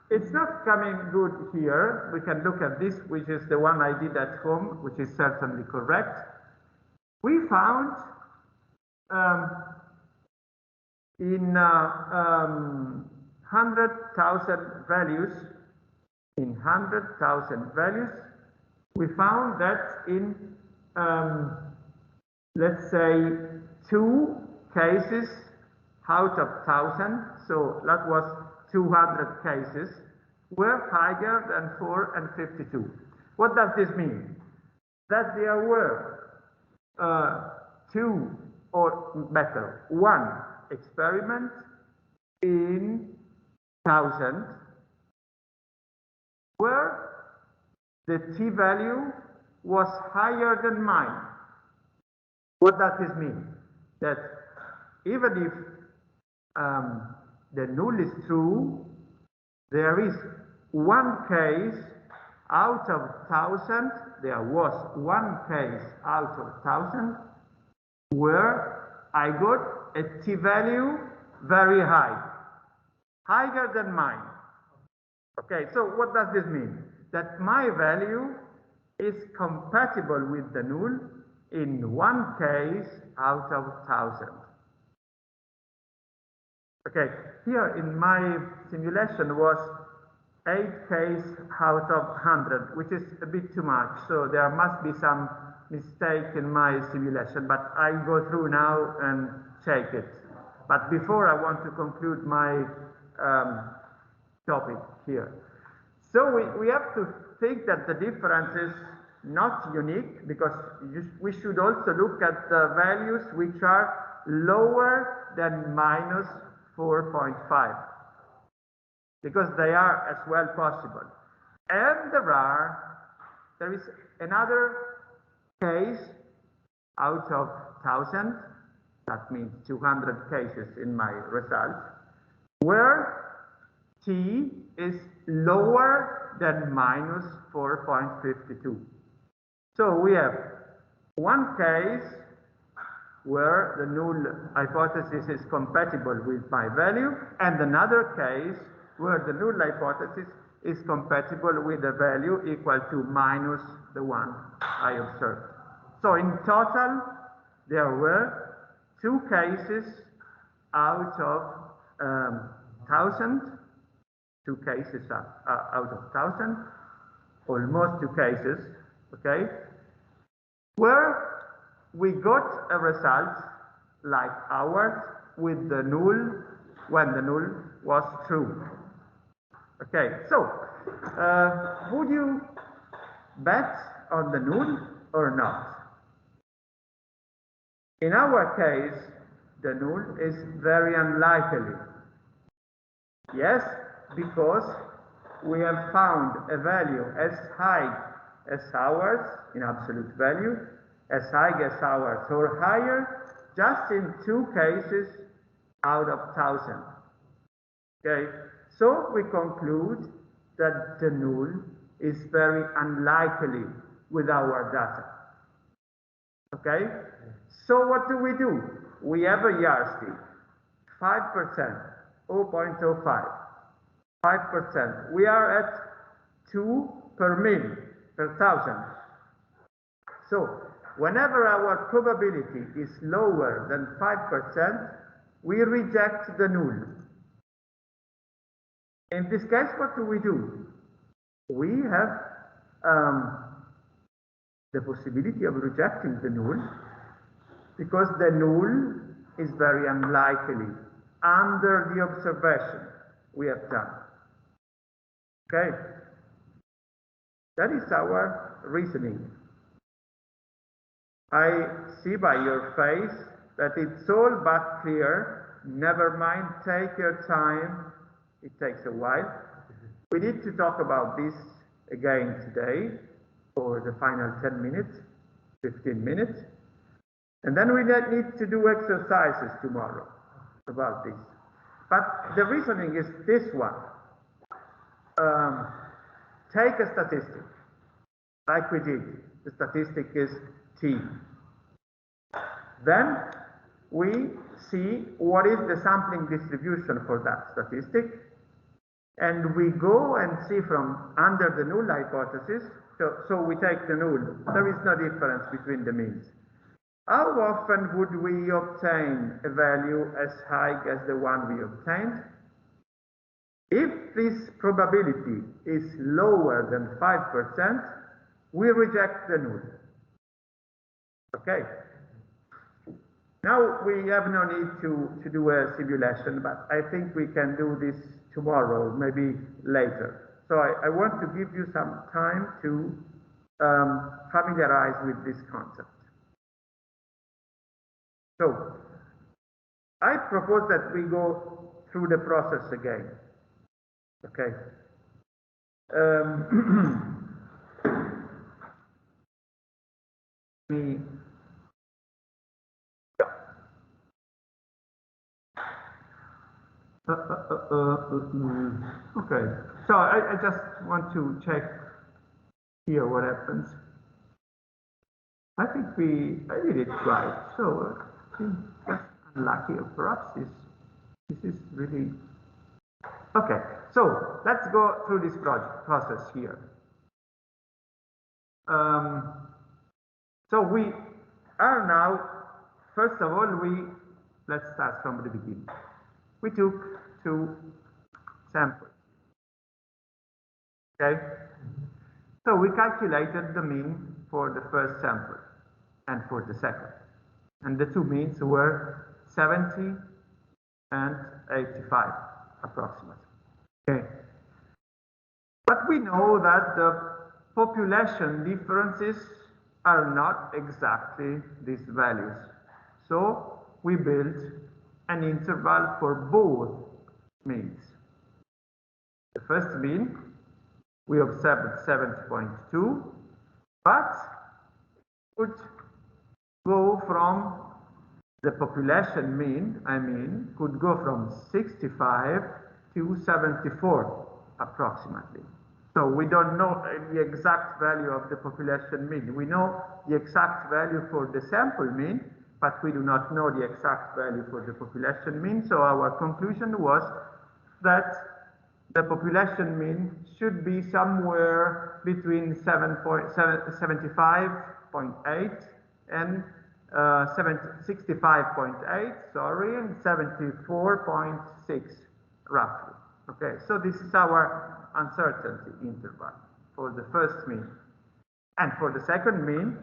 it's not coming good here. We can look at this, which is the one I did at home, which is certainly correct. We found in 100,000 values, we found that in, let's say, 2 cases out of 1,000, so that was 200 cases, were higher than 4 and 52. What does this mean? That there were 2, or better, 1 experiment in 1,000 where the t-value was higher than mine. What does this mean? That even if the null is true, there is 1 case out of 1,000, there was 1 case out of 1,000 where I got a t-value very high, higher than mine. Okay, so what does this mean? That my value is compatible with the null in 1 case out of 1,000. Okay, here in my simulation was 8 cases out of 100, which is a bit too much. So there must be some mistake in my simulation, but I go through now and check it. But before, I want to conclude my topic here. So we have to think that the difference is not unique, because we should also look at the values which are lower than minus 4.5, because they are as well possible. And there is another case out of 1,000, that means 200 cases in my result, where t is lower than minus 4.52. So we have one case where the null hypothesis is compatible with my value, and another case where the null hypothesis is compatible with a value equal to minus the one I observed. So in total, there were 2 cases out of 1,000, 2 cases out of 1,000, almost 2 cases, okay, where we got a result like ours with the null when the null was true. Okay, so would you bet on the null or not? In our case, the null is very unlikely. Yes, because we have found a value as high as ours in absolute value, as high as ours or higher, just in 2 cases out of 1,000. Okay, so we conclude that the null is very unlikely with our data. Okay, so what do? We have a yardstick, 5%, 0.05, 5%. We are at 2 per mil, per 1,000. So whenever our probability is lower than 5%, we reject the null. In this case, what do? We have the possibility of rejecting the null, because the null is very unlikely under the observation we have done. Okay? That is our reasoning. I see by your face that it's all but clear. Never mind, take your time. It takes a while. We need to talk about this again today for the final 10 minutes, 15 minutes. And then we need to do exercises tomorrow about this. But the reasoning is this one. Take a statistic, like we did. The statistic is t. Then we see what is the sampling distribution for that statistic, and we go and see from under the null hypothesis. So we take the null. There is no difference between the means. How often would we obtain a value as high as the one we obtained? If this probability is lower than 5%, we reject the null. Okay. Now we have no need to do a simulation, but I think we can do this tomorrow, maybe later. So I want to give you some time to familiarize with this concept. So I propose that we go through the process again. Okay. Okay, so I just want to check here what happens. I think I did it right, so I think that's unlucky, or perhaps this is really... Okay, so let's go through this process here. So we are now, first of all, let's start from the beginning. We took 2 samples. Okay? So we calculated the mean for the first sample and for the second. And the two means were 70 and 85 approximately. Okay. But we know that the population differences are not exactly these values. So we built an interval for both means. The first mean, we observed 70.2, but could go from the population mean, could go from 65 to 74 approximately. So we don't know the exact value of the population mean. We know the exact value for the sample mean, but we do not know the exact value for the population mean. So our conclusion was that the population mean should be somewhere between 75.8 and 65.8, sorry, and 74.6 roughly. Okay, so this is our uncertainty interval for the first mean. And for the second mean,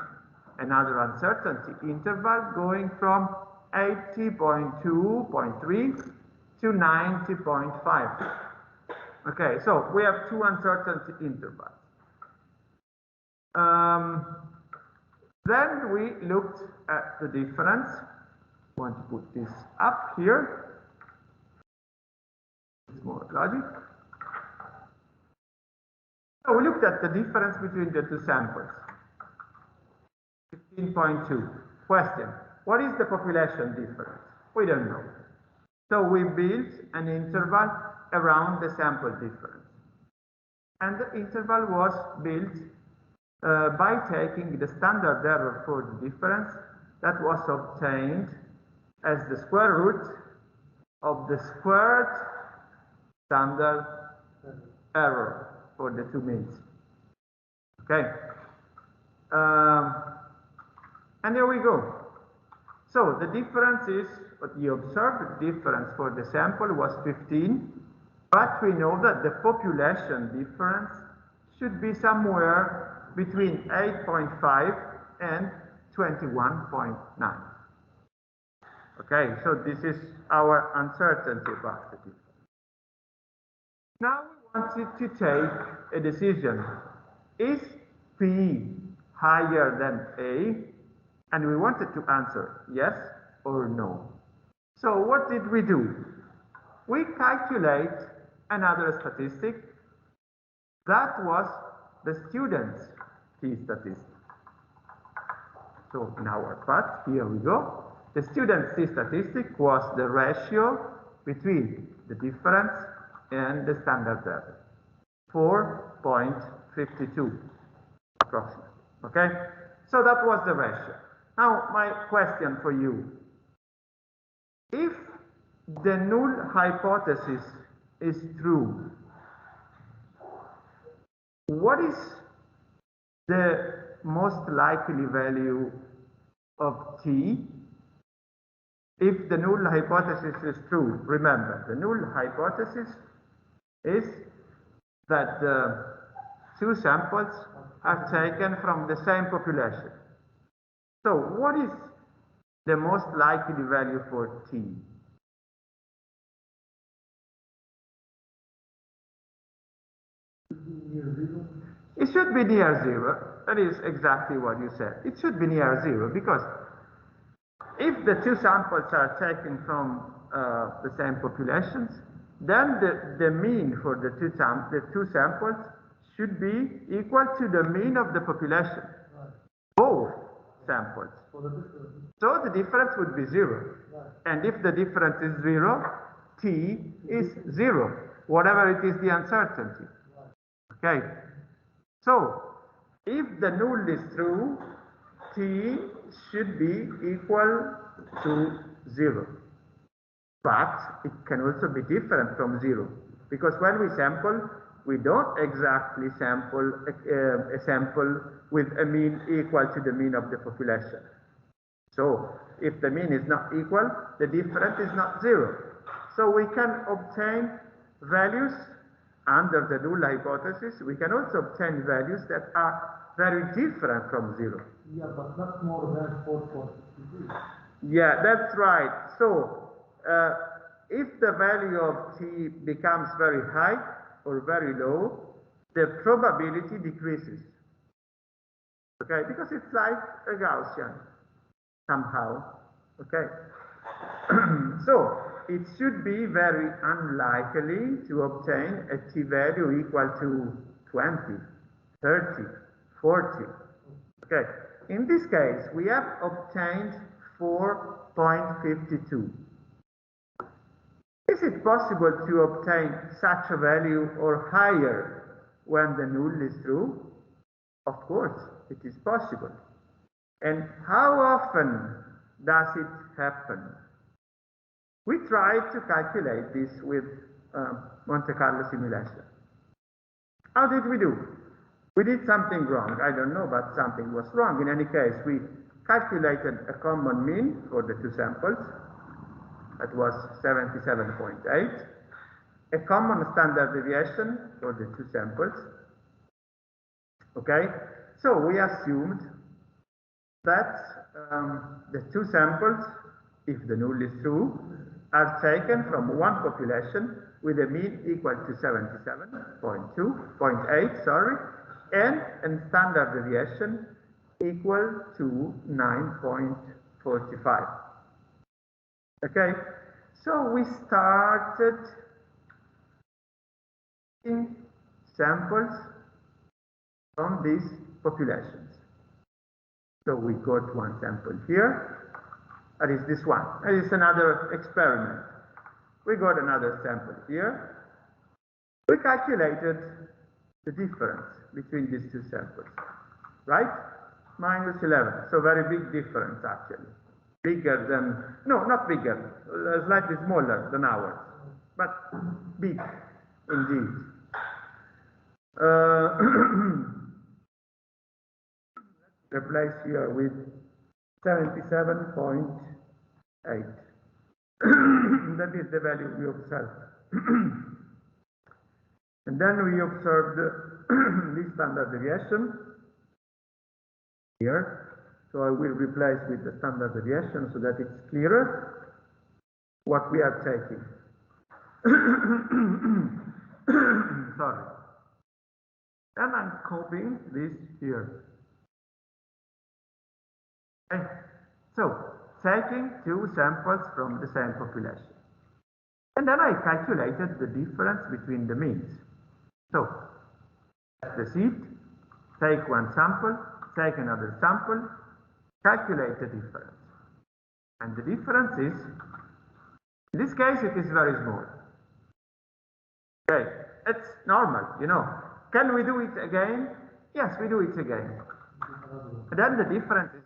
another uncertainty interval going from 80.2.3 to 90.5. Okay, so we have two uncertainty intervals. Then we looked at the difference. I want to put this up here. It's more logic. So we looked at the difference between the two samples. 15.2. Question: what is the population difference? We don't know. So we built an interval around the sample difference. And the interval was built by taking the standard error for the difference that was obtained as the square root of the squared standard error for the two means. Okay. And here we go. So the difference is, what the observed difference for the sample was 15, but we know that the population difference should be somewhere between 8.5 and 21.9. Okay, so this is our uncertainty about the difference. Now we wanted to take a decision. Is P higher than A? And we wanted to answer yes or no. So what did we do? We calculate another statistic that was the student's t-statistic. So in our part, here we go. The student's t-statistic was the ratio between the difference and the standard error. 4.52 approximately. Okay? So that was the ratio. Now my question for you. If the null hypothesis is true, what is the most likely value of t if the null hypothesis is true? Remember, the null hypothesis is that the two samples are taken from the same population. So what is the most likely value for t? It should be near zero. That is exactly what you said. It should be near zero because if the two samples are taken from the same populations, then the mean for the two samples should be equal to the mean of the population. Right. Both samples. So the difference would be zero. Right. And if the difference is zero, t is zero, whatever it is the uncertainty. Right. Okay. So if the null is true, t should be equal to 0. But it can also be different from 0, because when we sample, we don't exactly sample a sample with a mean equal to the mean of the population. So if the mean is not equal, the difference is not 0. So we can obtain values under the null hypothesis, we can also obtain values that are very different from 0. Yeah, but not more than 4.62. Yeah, that's right. So, if the value of t becomes very high or very low, the probability decreases. Okay, because it's like a Gaussian somehow. Okay. So, it should be very unlikely to obtain a t-value equal to 20, 30, 40. Okay. In this case, we have obtained 4.52. Is it possible to obtain such a value or higher when the null is true? Of course, it is possible. And how often does it happen? We tried to calculate this with Monte Carlo simulation. How did we do? We did something wrong. I don't know, but something was wrong. In any case, we calculated a common mean for the two samples. That was 77.8. A common standard deviation for the two samples. Okay? So we assumed that the two samples, if the null is true, are taken from one population with a mean equal to 77.8, sorry, and a standard deviation equal to 9.45. Okay, so we started taking samples from these populations. So we got one sample here. That is this one. That is another experiment. We got another sample here. We calculated the difference between these two samples, right? Minus 11. So very big difference actually. Bigger than, no, not bigger, slightly smaller than ours, but big indeed. Replace here with 77.8. That is the value we observed. And then we observed this standard deviation here. So I will replace with the standard deviation so that it's clearer what we are taking. Sorry. Then I'm copying this here. Okay. So, taking two samples from the same population. And then I calculated the difference between the means. So, at the seat, take one sample, take another sample, calculate the difference. And the difference is, in this case, it is very small. Okay, it's normal, you know. Can we do it again? Yes, we do it again. And then the difference is,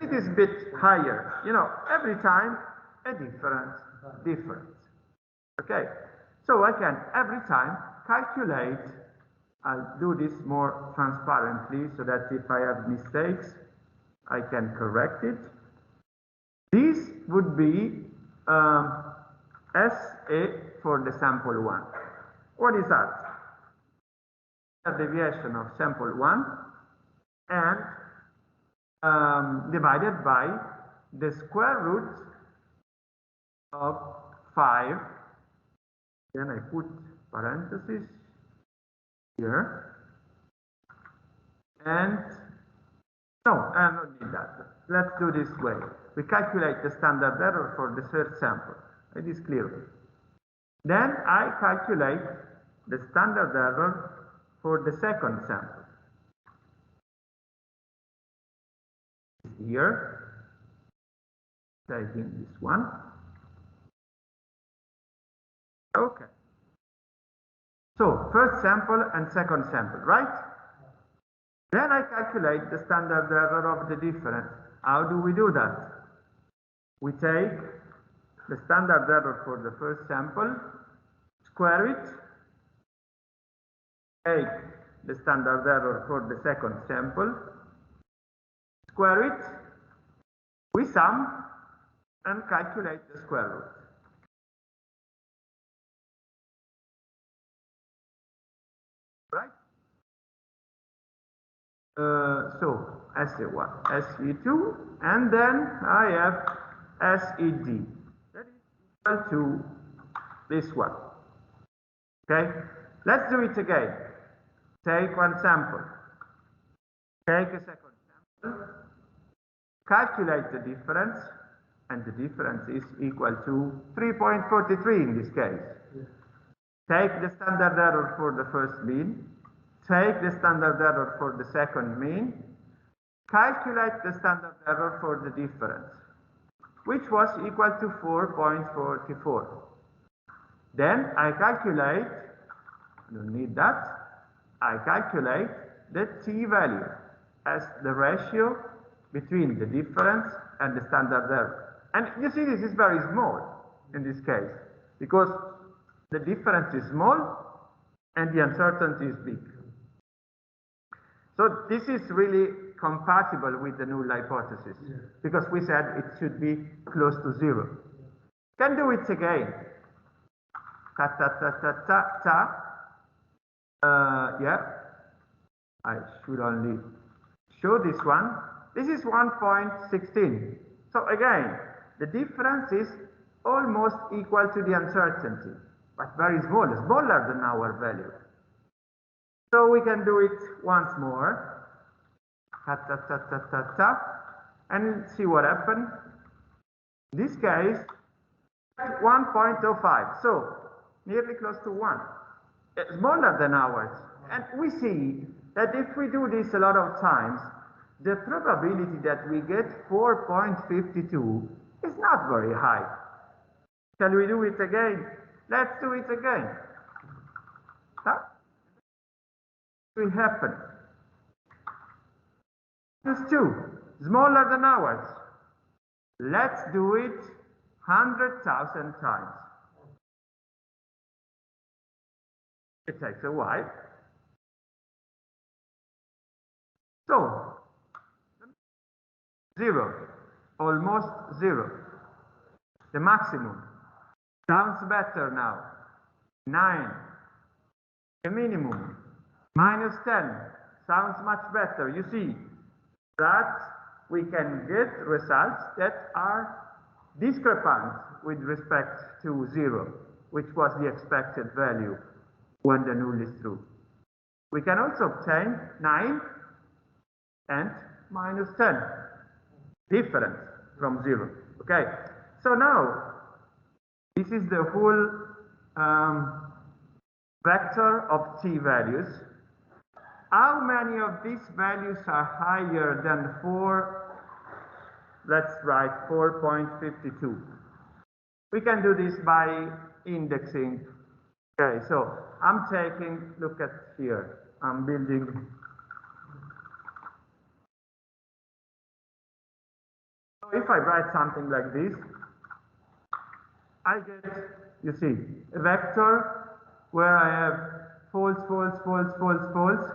it is a bit higher. You know, every time a difference. Okay, so I can every time calculate. I'll do this more transparently so that if I have mistakes, I can correct it. This would be SA for the sample 1. What is that? A deviation of sample 1 and divided by the square root of 5. Then I put parentheses here. And no, I don't need that. Let's do this way. We calculate the standard error for the third sample. It is clear. Then I calculate the standard error for the second sample. Here, taking this one. Okay. So, first sample and second sample, right? Then I calculate the standard error of the difference. How do we do that? We take the standard error for the first sample, square it, take the standard error for the second sample, square it, we sum and calculate the square root. So SE1, SE2, and then I have SED. That is equal to this one. Okay? Let's do it again. Take one sample. Take a second sample. Calculate the difference, and the difference is equal to 3.43 in this case. Take the standard error for the first mean, take the standard error for the second mean, calculate the standard error for the difference, which was equal to 4.44. Then I calculate, I don't need that, I calculate the t-value as the ratio between the difference and the standard error. And you see this is very small in this case, because the difference is small and the uncertainty is big. So this is really compatible with the null hypothesis, because we said it should be close to 0. Can do it again. Ta ta ta ta ta ta. Yeah, I should only show this one. This is 1.16. So again, the difference is almost equal to the uncertainty, but very small, smaller than our value. So we can do it once more. Ta ta ta ta ta ta, and see what happened. In this case, 1.05, so nearly close to 1, smaller than ours. And we see that if we do this a lot of times, the probability that we get 4.52 is not very high. Shall we do it again? Let's do it again. Huh? What will happen? Minus 2, smaller than ours. Let's do it 100,000 times. It takes a while. So, 0, almost 0. The maximum. Sounds better now. 9. The minimum. Minus 10. Sounds much better. You see that we can get results that are discrepant with respect to 0, which was the expected value when the null is true. We can also obtain 9 and minus 10, different from 0. Okay, so now this is the whole vector of t values. How many of these values are higher than 4? Let's write 4.52. We can do this by indexing. Okay, so I'm taking, look at here, I'm building. So if I write something like this, I get, you see, a vector where I have false, false, false, false, false,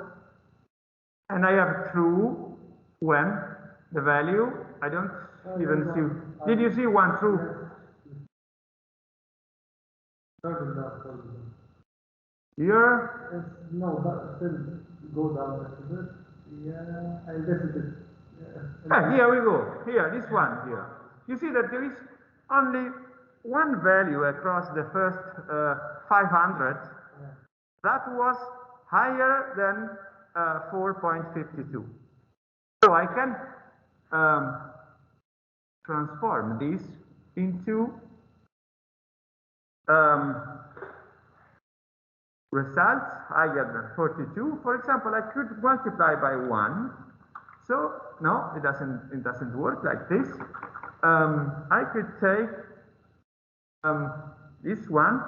and I have true when the value, I don't even see. Did you see one true? Here? No, but still go down a little bit. Yeah, and this is it. Here we go. Here, this one here. You see that there is only one value across the first 500 that was higher than 4.52. So I can transform this into results higher than 42. For example, I could multiply by 1. So no, it doesn't work like this. I could take this one,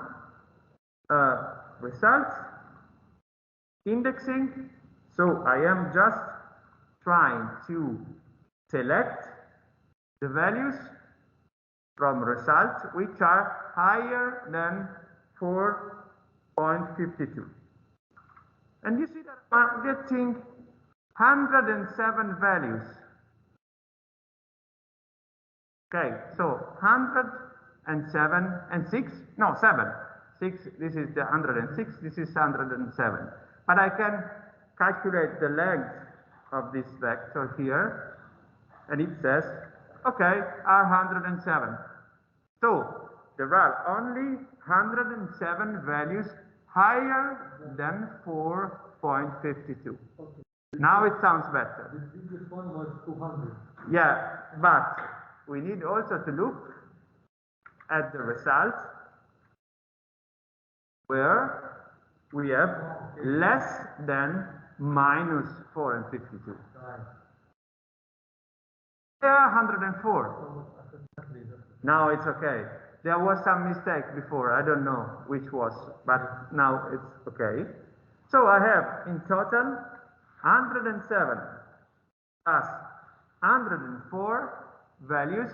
results, indexing. So I am just trying to select the values from results which are higher than 4.52. And you see that I'm getting 107 values. Okay, so 107 and 6, no, 7. 6, this is the 106, this is 107. But I can calculate the length of this vector here, and it says, okay, are 107. So there are only 107 values higher than 4.52. Okay. Now it sounds better. The previous one was 200. Yeah, but we need also to look at the results where we have less than minus 4 and 52. Right. They are 104. Now it's okay. There was some mistake before, I don't know which was, but now it's okay. So I have in total 107 plus 104 values,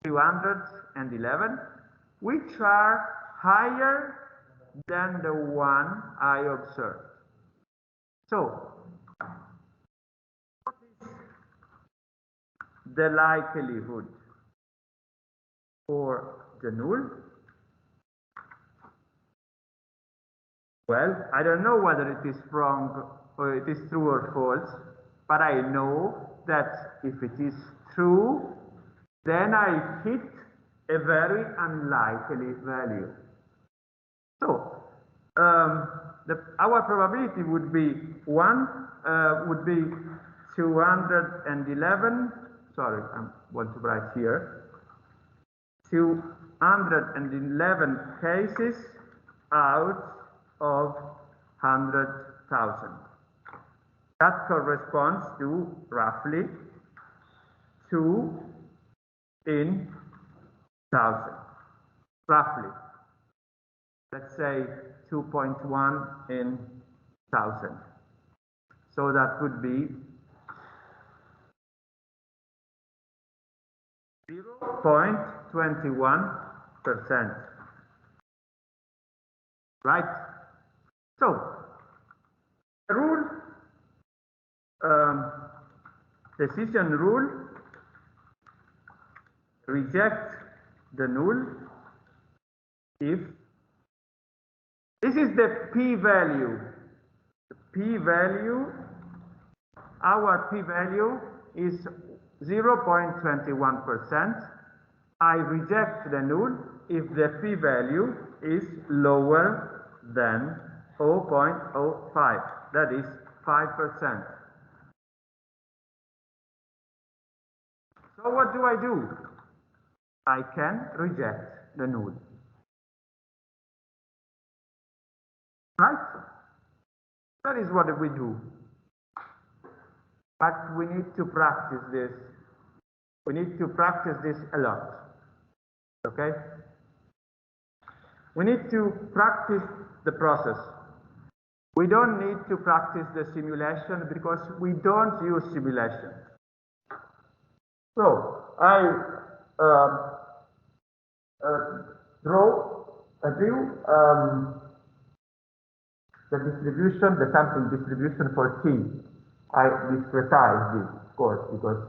211, which are higher than the one I observed. So, what is the likelihood for the null? Well, I don't know whether it is wrong or it is true or false, but I know that if it is true, then I hit a very unlikely value. So, our probability would be 211, sorry, I want to write here, 211 cases out of 100,000. That corresponds to roughly 2 in 1,000, roughly. Let's say 2.1 in 1,000. So that would be 0.21%. Right? So, the rule, decision rule, reject the null if this is the p-value. The p-value, our p-value is 0.21%. I reject the null if the p-value is lower than 0.05, that is 5%. So what do I do? I can reject the null. Right? That is what we do. But we need to practice this. We need to practice this a lot. Okay? We need to practice the process. We don't need to practice the simulation because we don't use simulation. So, I drew the distribution, the sample distribution for T. I discretized it, of course, because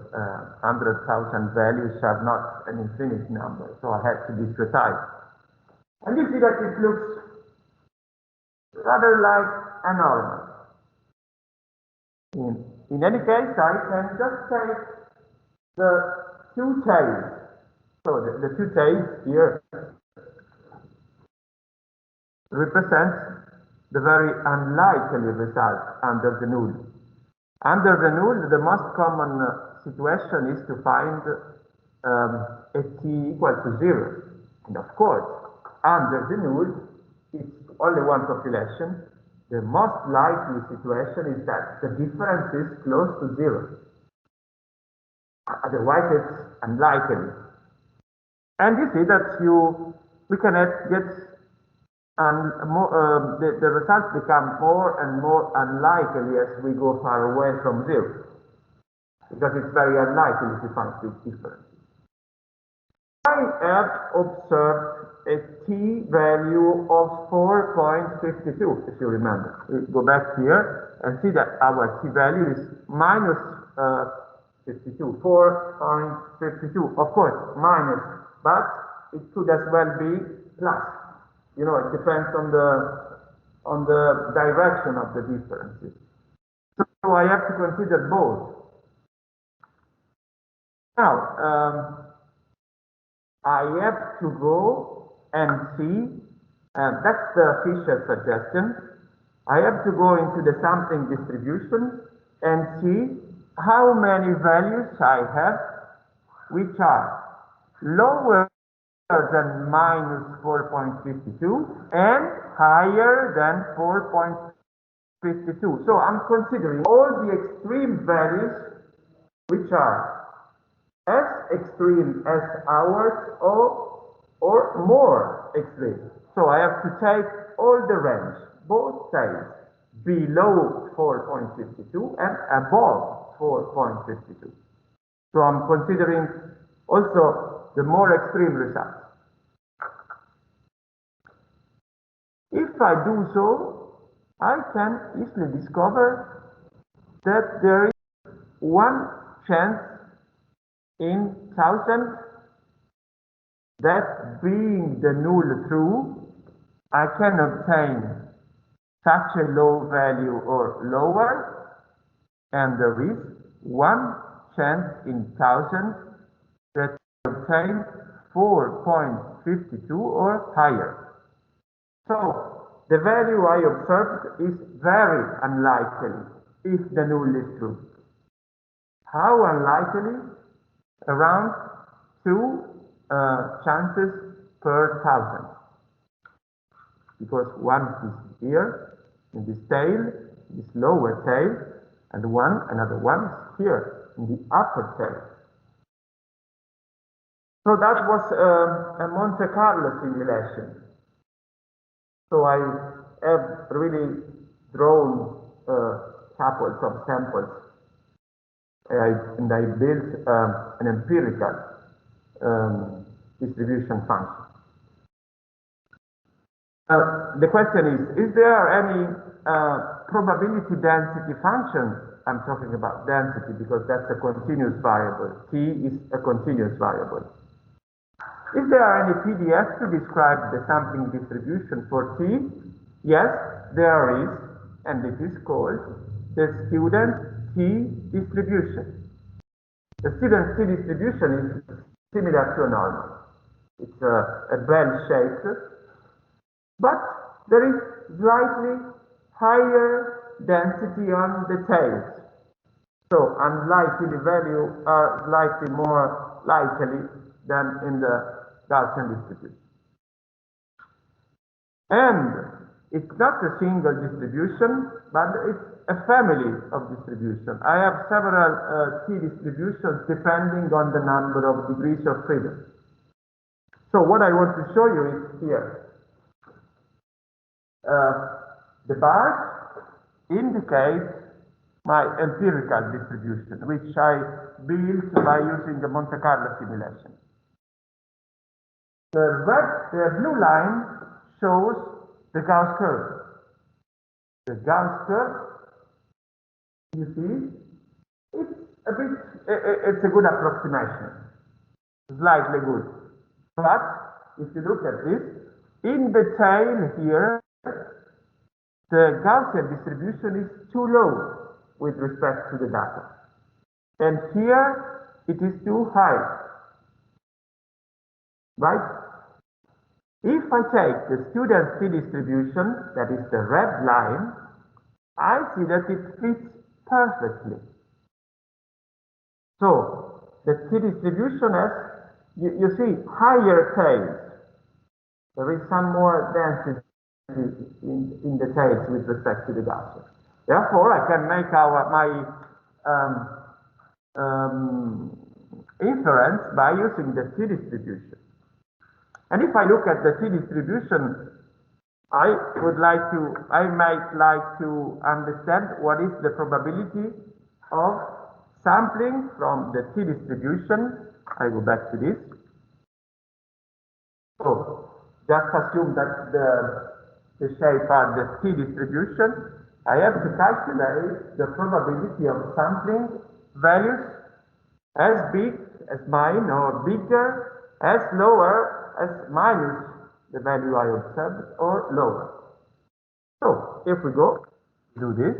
100,000 values are not an infinite number, so I had to discretize. And you see that it looks rather like a normal. In any case, I can just take the two tails. So the two tails here represent the very unlikely result under the null. Under the null, the most common situation is to find a t equal to 0. And of course, under the null, it's only one population. The most likely situation is that the difference is close to 0. Otherwise, it's unlikely. And you see that we can get the results become more and more unlikely as we go far away from 0, because it's very unlikely to find big differences. I have observed a t-value of 4.52, if you remember. We go back here and see that our t-value is minus 52, 4.52. Of course, minus, but it could as well be plus. You know, it depends on the direction of the differences. So So I have to consider both. Now, I have to go and see, that's the Fisher suggestion. I have to go into the sampling distribution and see how many values I have which are lower than minus 4.52 and higher than 4.52. So I'm considering all the extreme values which are as extreme as ours or more extreme. So I have to take all the range, both sides, below 4.52 and above 4.52. So I'm considering also the more extreme results. If I do so, I can easily discover that there is one chance in 1,000 that being the null true, I can obtain such a low value or lower, and there is one chance in 1,000 that I obtain 4.52 or higher. So the value I observed is very unlikely if the null is true. How unlikely? Around 2 chances per 1,000. Because one is here in this tail, this lower tail, and another one is here in the upper tail. So that was a Monte Carlo simulation. So I have really drawn couples of samples, and I built an empirical distribution function. The question is there any probability density function? I'm talking about density because that's a continuous variable. T is a continuous variable. Is there any PDF to describe the sampling distribution for T? Yes, there is, and it is called the student T distribution. The student T distribution is similar to a normal. It's a bell-shaped, but there is slightly higher density on the tails. So unlikely values are slightly more likely than in the Gaussian distribution. And it's not a single distribution, but it's a family of distribution. I have several T distributions depending on the number of degrees of freedom. So what I want to show you is here. The bars indicate my empirical distribution, which I built by using the Monte Carlo simulation. The blue line shows the Gauss curve. The Gauss curve, you see, it's a good approximation, slightly good. But if you look at this, in the tail here, the Gaussian distribution is too low with respect to the data. And here it is too high. Right? If I take the student T distribution, that is the red line, I see that it fits perfectly. So the T distribution has, you see, higher tails. There is some more density in the tails with respect to the Gaussian. Therefore, I can make my inference by using the T distribution. And if I look at the T distribution, I might like to understand what is the probability of sampling from the T distribution. I go back to this. So just assume that the shape are the T distribution. I have to calculate the probability of sampling values as big as mine or bigger, as lower as minus the value I observed or lower. So if we go do this,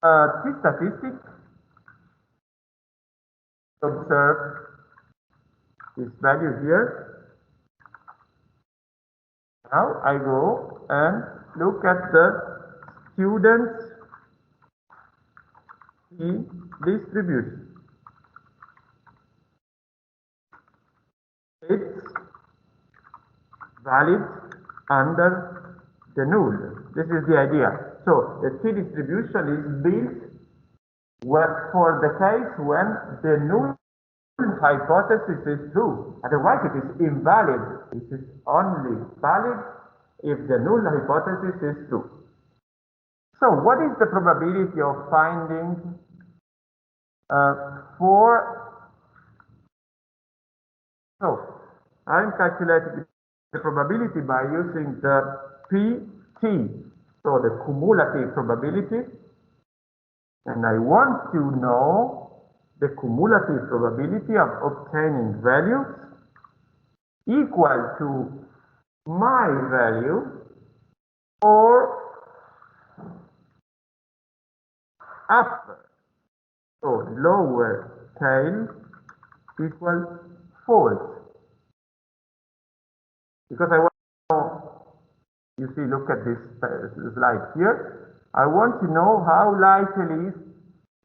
T-statistic observe this value here. Now I go and look at the students' distribution. It's valid under the null. This is the idea. So the T distribution is built for the case when the null hypothesis is true. Otherwise it is invalid. It is only valid if the null hypothesis is true. So what is the probability of finding 4? So I'm calculating the probability by using the PT, so the cumulative probability, and I want to know the cumulative probability of obtaining values equal to my value or upper, so lower tail equals false. Because I want to know, you see, look at this slide here. I want to know how likely is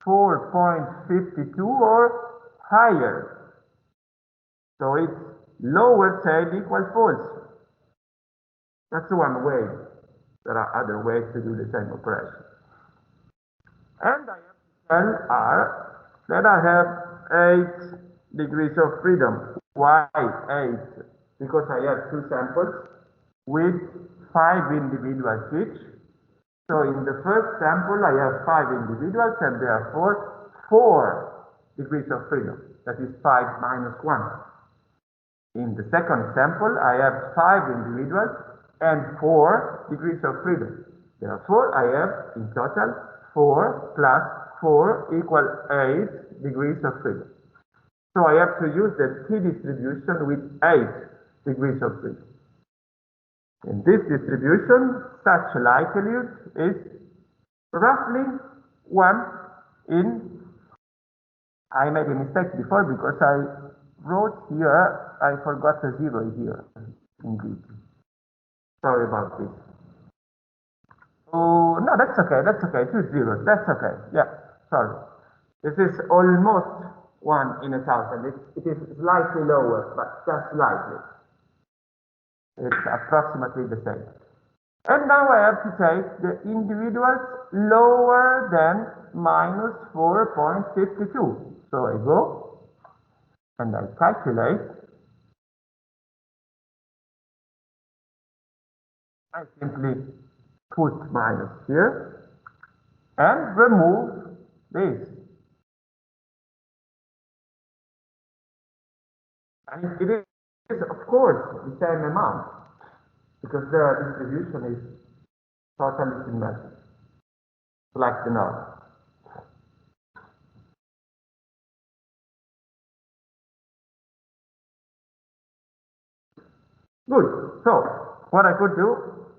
4.52 or higher. So it's lower tail equals false. That's one way. There are other ways to do the same operation. And I have to tell R that I have 8 degrees of freedom. Why 8? Because I have 2 samples with 5 individuals each. So in the first sample I have 5 individuals and therefore 4 degrees of freedom. That is 5 minus 1. In the second sample I have 5 individuals and 4 degrees of freedom. Therefore I have in total 4 plus 4 equal 8 degrees of freedom. So I have to use the T distribution with 8 degrees of freedom. In this distribution, such likelihood is roughly 1 in, I made a mistake before because I wrote here, I forgot a 0 here indeed. Sorry about this. Oh, no, that's okay, 2 zeros, that's okay, yeah, sorry. This is almost 1 in 1,000, it is slightly lower, but just slightly. It's approximately the same. And now I have to take the individuals lower than minus 4.52. So I go and I calculate. I simply put minus here and remove this. And it is, of course, the same amount because the distribution is totally symmetric, like the norm. Good. So what I could do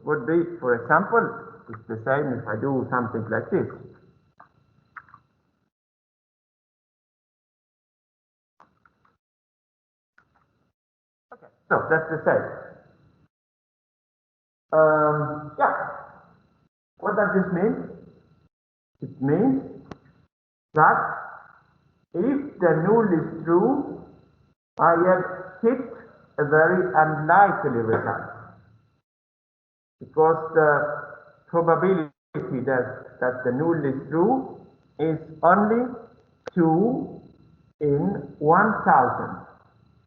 would be, for example, it's the same if I do something like this. Okay, so that's the same. Yeah. What does this mean? It means that if the null is true, I have hit a very unlikely result. Because the probability that the null is true is only 2 in 1,000,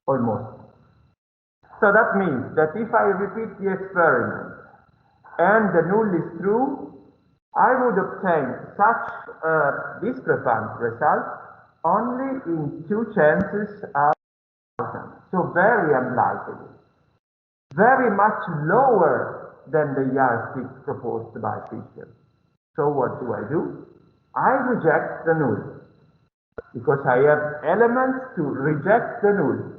almost. So that means that if I repeat the experiment and the null is true, I would obtain such a discrepant result only in 2 chances out of 1,000. So very unlikely. Very much lower than the yardstick proposed by Fisher. So what do? I reject the null because I have elements to reject the null.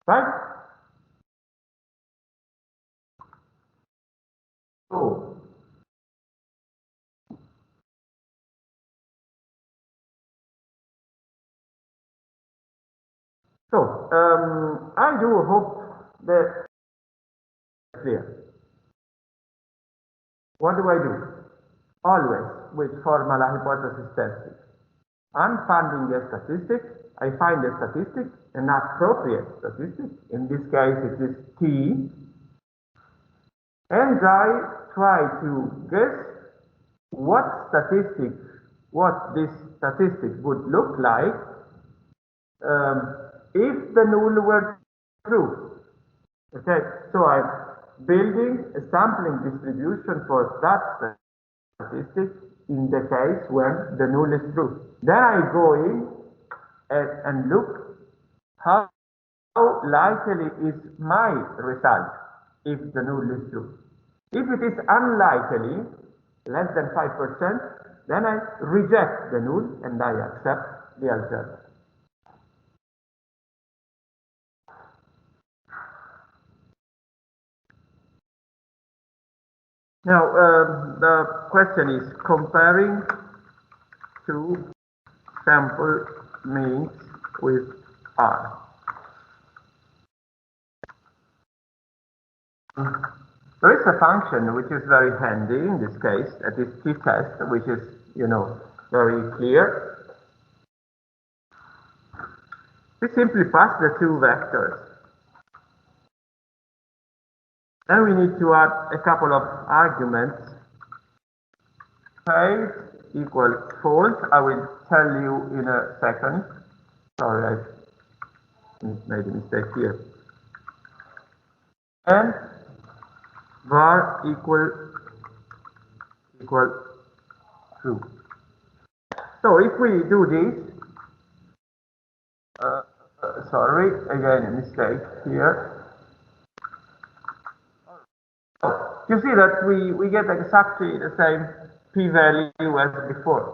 Right? So So, I do hope that it's clear. What do I do? Always with formula hypothesis testing. I'm finding a statistic. I find a statistic, an appropriate statistic. In this case, it is T. And I try to guess what this statistic would look like if the null were true. Okay, so I'm building a sampling distribution for that statistic in the case when the null is true. Then I go in and look how likely is my result if the null is true. If it is unlikely, less than 5%, then I reject the null and I accept the alternative. Now, the question is comparing two sample means with R. There is a function which is very handy in this case, that is t-test, which is, very clear. We simply pass the two vectors. Then we need to add a couple of arguments. Height equals false. I will tell you in a second. Sorry, I made a mistake here. And var equal true. So if we do this, sorry, again a mistake here. You see that we get exactly the same p-value as before.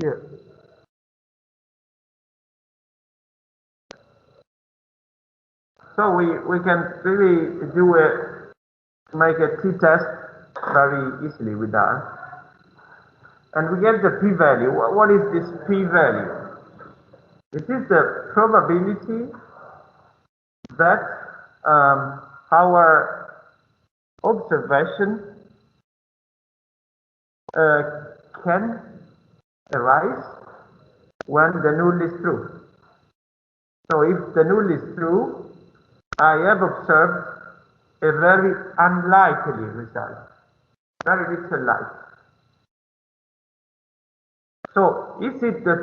Here. So we can really make a t-test very easily with that. And we get the p-value. What is this p-value? It is the probability that our observation can arise when the null is true. So if the null is true, I have observed a very unlikely result, very little light. So is it the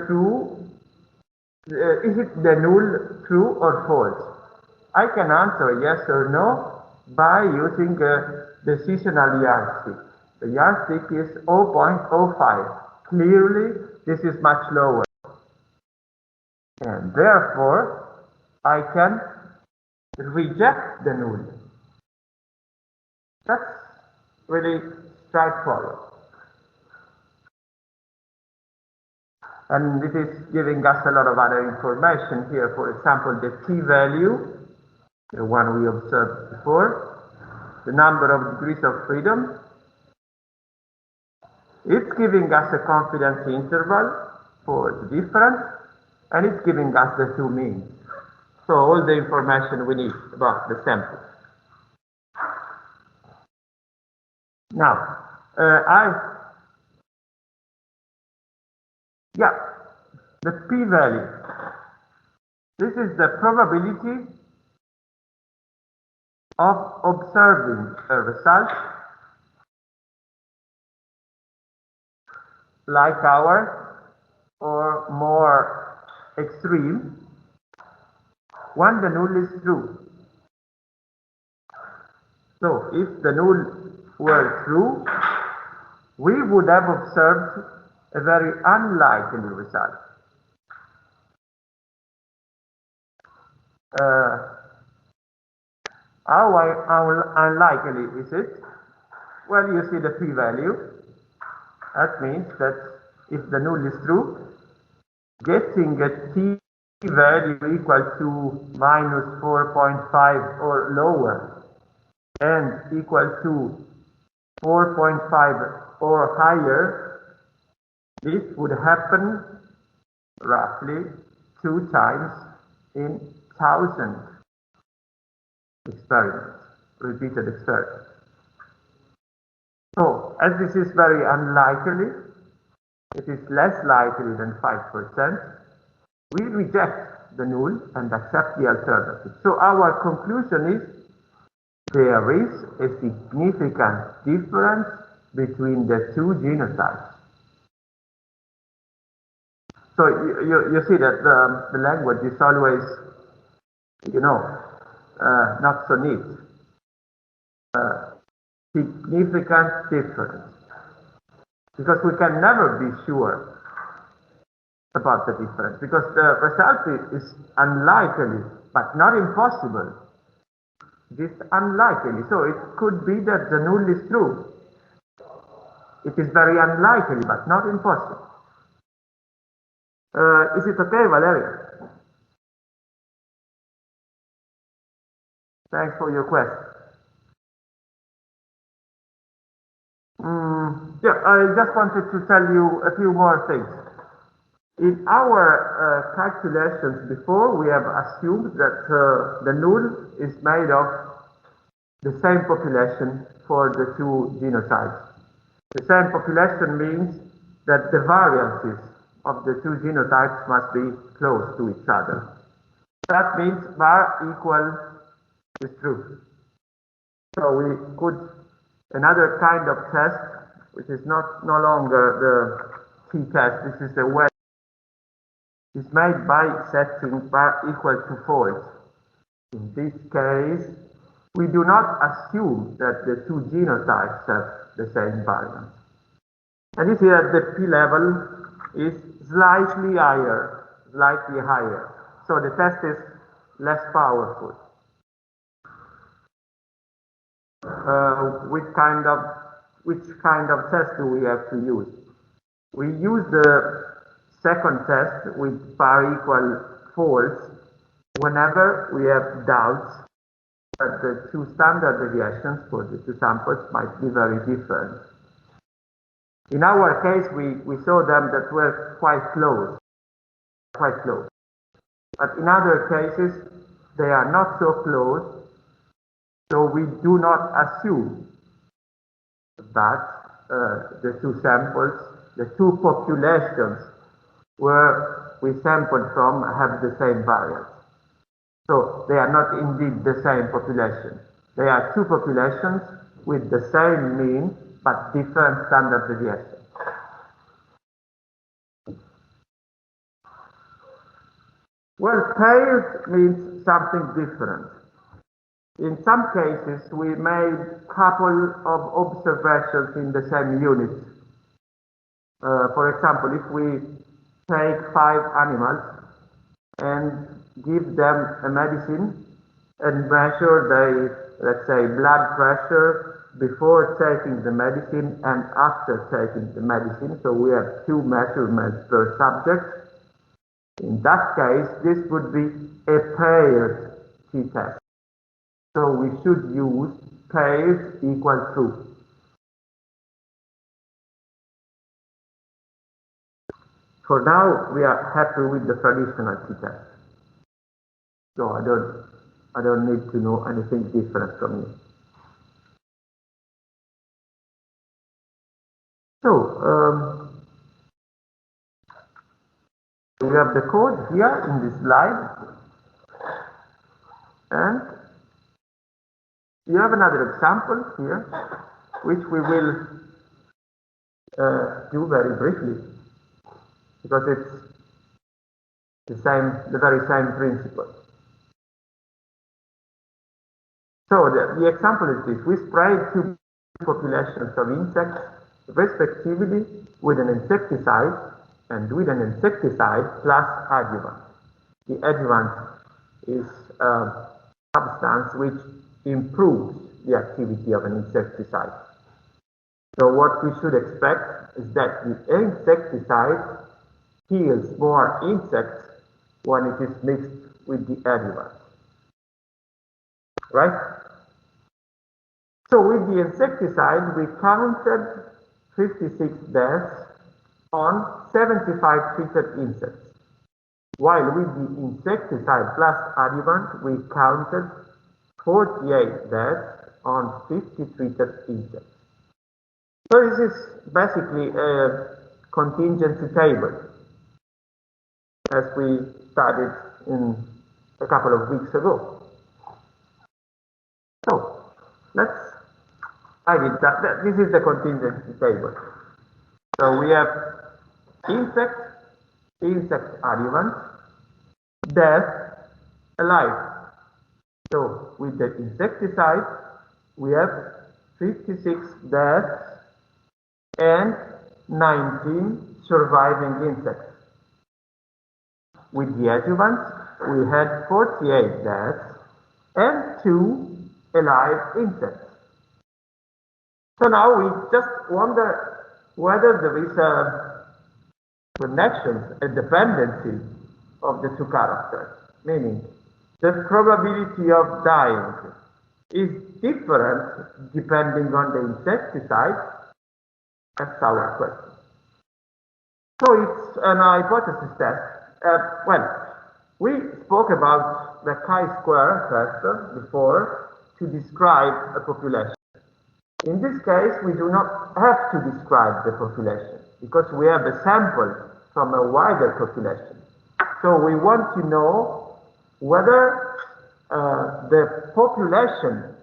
null true or false? I can answer yes or no by using a decisional yardstick. The yardstick is 0.05. Clearly, this is much lower. And therefore, I can reject the null. That's really straightforward. And it is giving us a lot of other information here. For example, the t-value, the one we observed before, the number of degrees of freedom. It's giving us a confidence interval for the difference, and it's giving us the two means. So all the information we need about the sample. Now, the p-value. This is the probability of observing a result like ours, or more extreme, when the null is true. So if the null were true, we would have observed a very unlikely result. How unlikely is it? Well, you see the p-value. That means that if the null is true, getting a t-value equal to minus 4.5 or lower and equal to 4.5 or higher, this would happen roughly 2 times in 1,000 experiments, repeated experiments. So, as this is very unlikely, it is less likely than 5%, we reject the null and accept the alternative. So our conclusion is there is a significant difference between the 2 genotypes. So you see that the language is always, not so neat. Significant difference. Because we can never be sure about the difference, because the result is unlikely, but not impossible. It is unlikely, so it could be that the null is true. It is very unlikely, but not impossible. Is it okay, Valeria? Thanks for your question. Yeah, I just wanted to tell you a few more things. In our calculations before, we have assumed that the null is made of the same population for the 2 genotypes. The same population means that the variances of the 2 genotypes must be close to each other. That means var equal is true. So we could, another kind of test, which is no longer the t-test, this is a way, is made by setting var equal to false. In this case, we do not assume that the 2 genotypes have the same variance. And you see that the p-level is slightly higher. So the test is less powerful. Which kind of test do we have to use? We use the second test with var equal false whenever we have doubts that the 2 standard deviations for the 2 samples might be very different. In our case, we saw them that were quite close. But in other cases, they are not so close, so we do not assume that the 2 samples, the 2 populations where we sampled from have the same variance. So they are not indeed the same population. They are 2 populations with the same mean but different standard deviation. Well, paired means something different. In some cases, we made a couple of observations in the same unit. For example, if we take 5 animals and give them a medicine and measure their, let's say, blood pressure before taking the medicine and after taking the medicine, so we have 2 measurements per subject. In that case, this would be a paired t-test. So we should use pairs equal true. For now, we are happy with the traditional t-test. So I don't need to know anything different from you. So we have the code here in this slide, and you have another example here, which we will do very briefly, because it's the very same principle. So the example is this: we sprayed 2 populations of insects respectively with an insecticide and with an insecticide plus adjuvant. The adjuvant is a substance which improves the activity of an insecticide. So what we should expect is that the insecticide kills more insects when it is mixed with the adjuvant. Right? So with the insecticide, we counted 56 deaths on 75 treated insects. while with the insecticide plus adjuvant, we counted 48 deaths on 50 treated insects. So this is basically a contingency table, as we studied in a couple of weeks ago. So this is the contingency table. So we have insect adjuvant, death, alive. So with the insecticide, we have 56 deaths and 19 surviving insects. With the adjuvant, we had 48 deaths and 2 alive insects. So now we just wonder whether there is a connection, a dependency of the two characters, meaning the probability of dying is different depending on the insecticide. That's our question. So it's an hypothesis test. We spoke about the chi-square test before to describe a population. In this case, we do not have to describe the population because we have a sample from a wider population. So we want to know whether the population,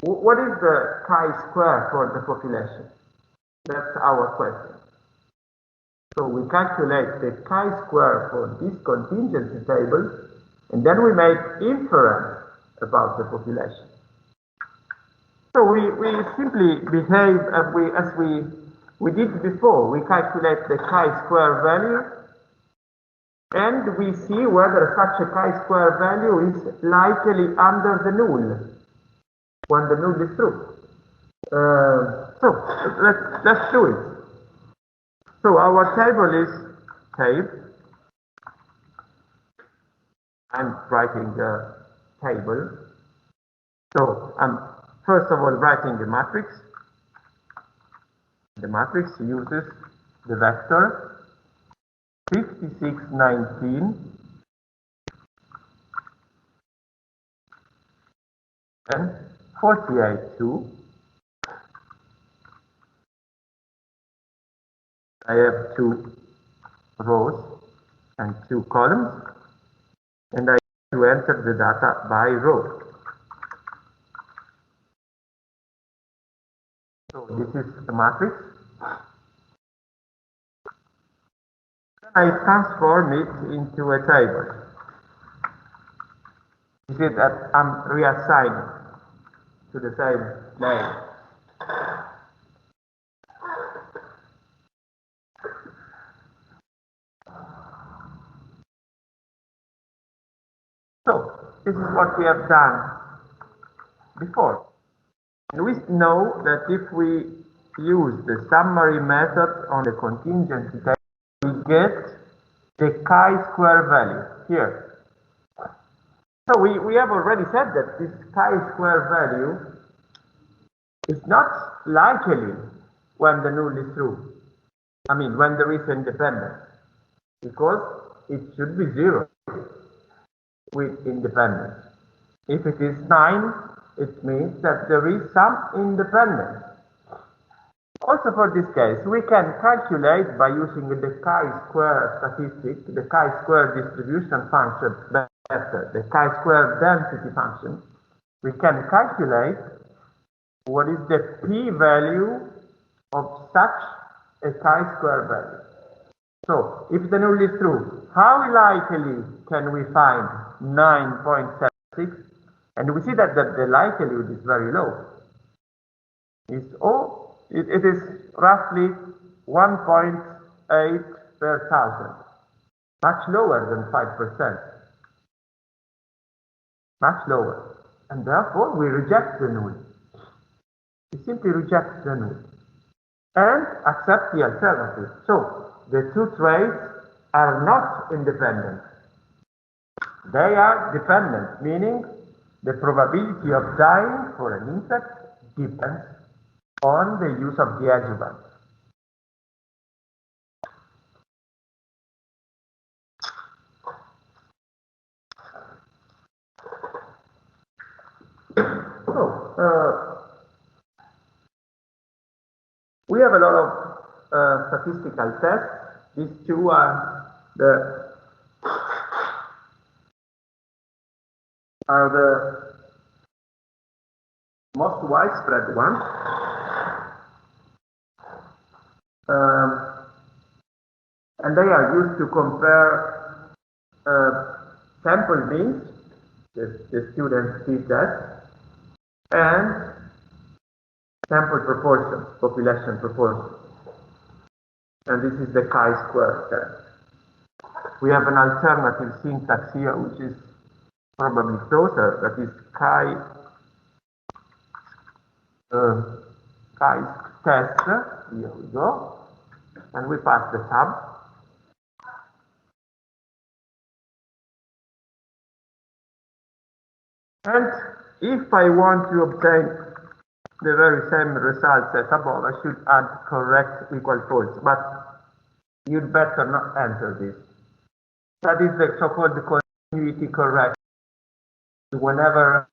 what is the chi-square for the population? That's our question. So we calculate the chi-square for this contingency table, and then we make inference about the population. So we simply behave as we did before. We calculate the chi-square value, and we see whether such a chi-square value is likely under the null when the null is true. So let's do it. So our table is tape. I'm writing the table. So I'm first of all writing the matrix. The matrix uses the vector 56, 19 and 48, 2. I have 2 rows and 2 columns, and I have to enter the data by row. So this is the matrix. Then I transform it into a table. You see that I'm reassigning to the same name. So this is what we have done before. And we know that if we use the summary method on the contingency table, we get the chi-square value here. So we have already said that this chi-square value is not likely when the null is true. I mean, when there is independence, because it should be 0 with independence. If it is 9, it means that there is some independence. Also for this case, we can calculate by using the chi-square statistic, the chi-square distribution function, the chi-square density function. We can calculate what is the p-value of such a chi-square value. So, if the null is true, how likely can we find 9.76? And we see that the likelihood is very low. It is roughly 1.8 per thousand, much lower than 5%. Much lower. And therefore, we reject the null. We simply reject the null and accept the alternative. So, the two traits are not independent. They are dependent, meaning the probability of dying for an insect depends on the use of the adjuvant. we have a lot of statistical tests. These two are the most widespread ones. And they are used to compare sample means, the students t-test, and sample proportions, population proportions. And this is the chi-square test. We have an alternative syntax here, which is probably closer, that is chi-test. Here we go. And we pass the tab. And if I want to obtain the very same results as above, I should add correct equal false, but you'd better not enter this. That is the so-called continuity correction. Whenever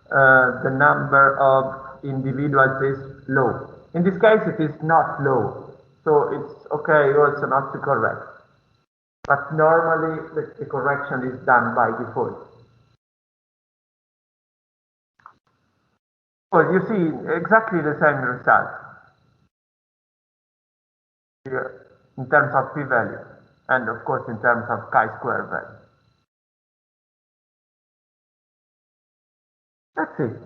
the number of individuals is low. In this case, it is not low, so it's okay also not to correct. But normally, the correction is done by default. Well, you see exactly the same result here in terms of p-value and of course in terms of chi-square value. That's it.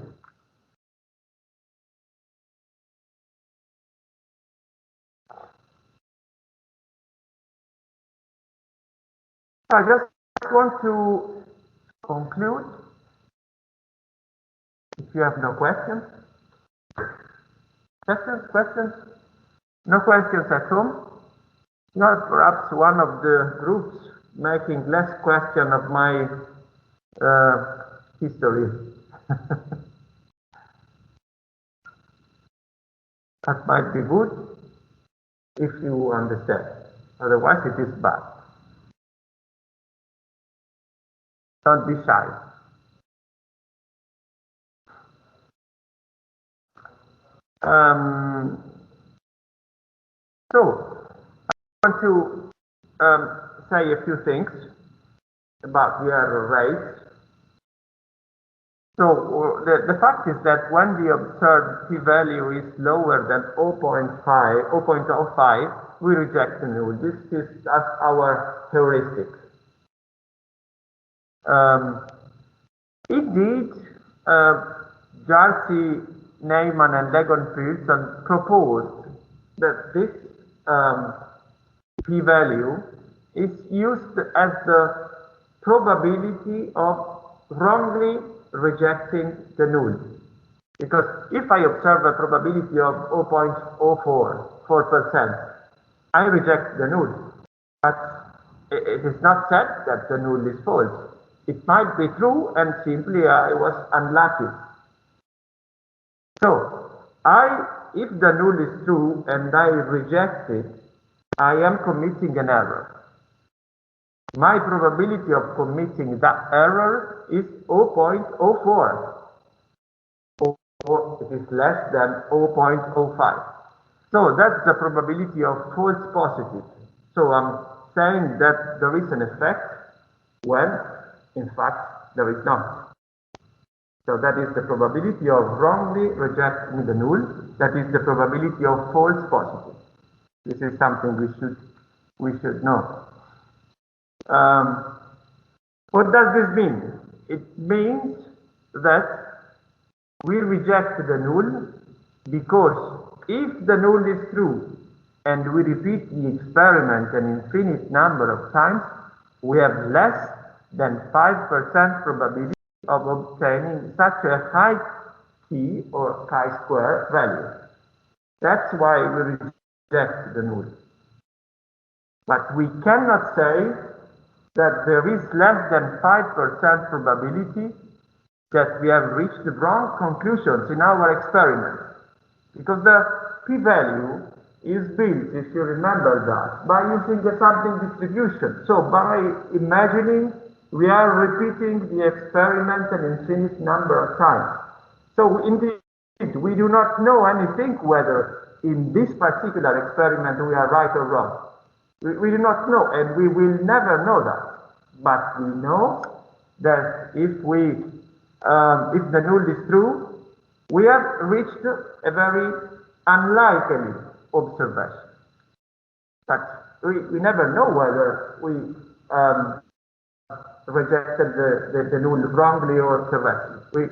I just want to conclude. If you have no questions. Questions? No questions at home? You are perhaps one of the groups making less question of my history. That might be good if you understand. Otherwise, it is bad. Don't be shy. So, I want to say a few things about the error rate. So, the fact is that when the observed p-value is lower than 0.05, we reject the null. This is our heuristic. Indeed, Jarcy, Neyman, and Legon-Pearson proposed that this p-value is used as the probability of wrongly rejecting the null. Because if I observe a probability of 0.04%, I reject the null. But it is not said that the null is false. It might be true and simply I was unlucky. So, if the null is true and I reject it, I am committing an error. My probability of committing that error is 0.04. Or it is less than 0.05. So that's the probability of false positive. So I'm saying that there is an effect when, in fact, there is not. So that is the probability of wrongly rejecting the null. That is the probability of false positive. This is something we should know. What does this mean? It means that we reject the null because if the null is true and we repeat the experiment an infinite number of times, we have less than 5% probability of obtaining such a high p or chi-square value. That's why we reject the null. But we cannot say that there is less than 5% probability that we have reached the wrong conclusions in our experiment. Because the p-value is built, if you remember that, by using the sampling distribution. So by imagining we are repeating the experiment an infinite number of times. So indeed, we do not know anything whether in this particular experiment we are right or wrong. We do not know, and we will never know that. But we know that if the null is true, we have reached a very unlikely observation. But we never know whether we rejected the null wrongly or correctly. We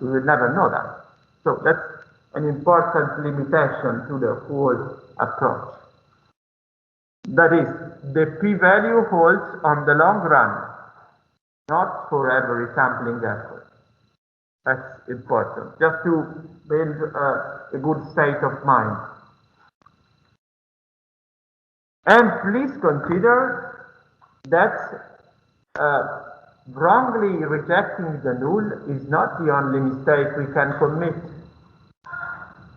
will never know that. So that's an important limitation to the whole approach. That is, the p-value holds on the long run, not for every sampling effort. That's important, just to build a good state of mind. And please consider that wrongly rejecting the null is not the only mistake we can commit,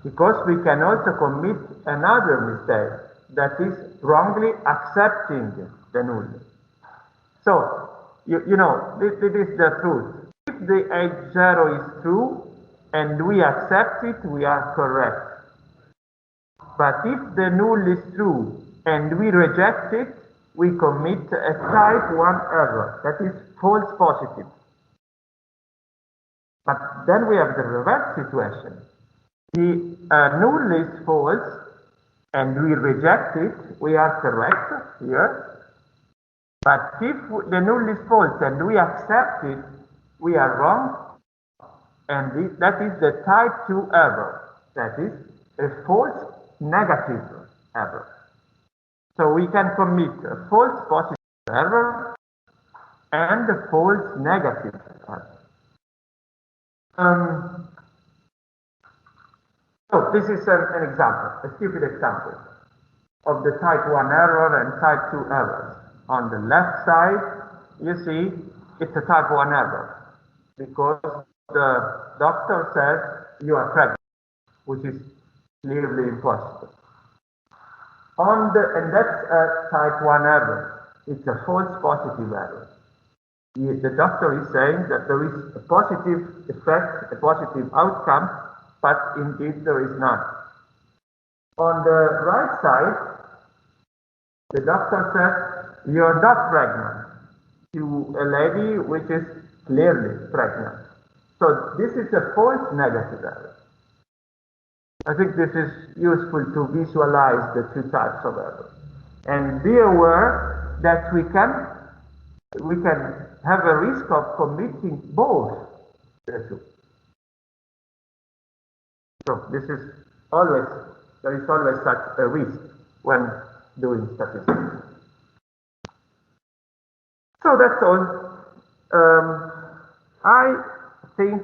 because we can also commit another mistake, that is wrongly accepting the null. So, you know, this is the truth. If the H0 is true and we accept it, we are correct. But if the null is true and we reject it, we commit a type 1 error, that is false positive. But then we have the reverse situation. The null is false and we reject it, we are correct here. But if the null is false and we accept it, we are wrong. And that is the type 2 error, that is a false negative error. So we can commit a false positive error and a false negative error. So this is an example, a stupid example of the type 1 error and type 2 errors. On the left side, you see it's a type 1 error because the doctor says you are pregnant, which is clearly impossible. And that's a type 1 error. It's a false positive error. The doctor is saying that there is a positive effect, a positive outcome, but indeed there is none. On the right side, the doctor says you're not pregnant to a lady which is clearly pregnant. So this is a false negative error. I think this is useful to visualize the two types of error. And be aware that we can have a risk of committing both the two. So there is always such a risk when doing statistics. So that's all. I think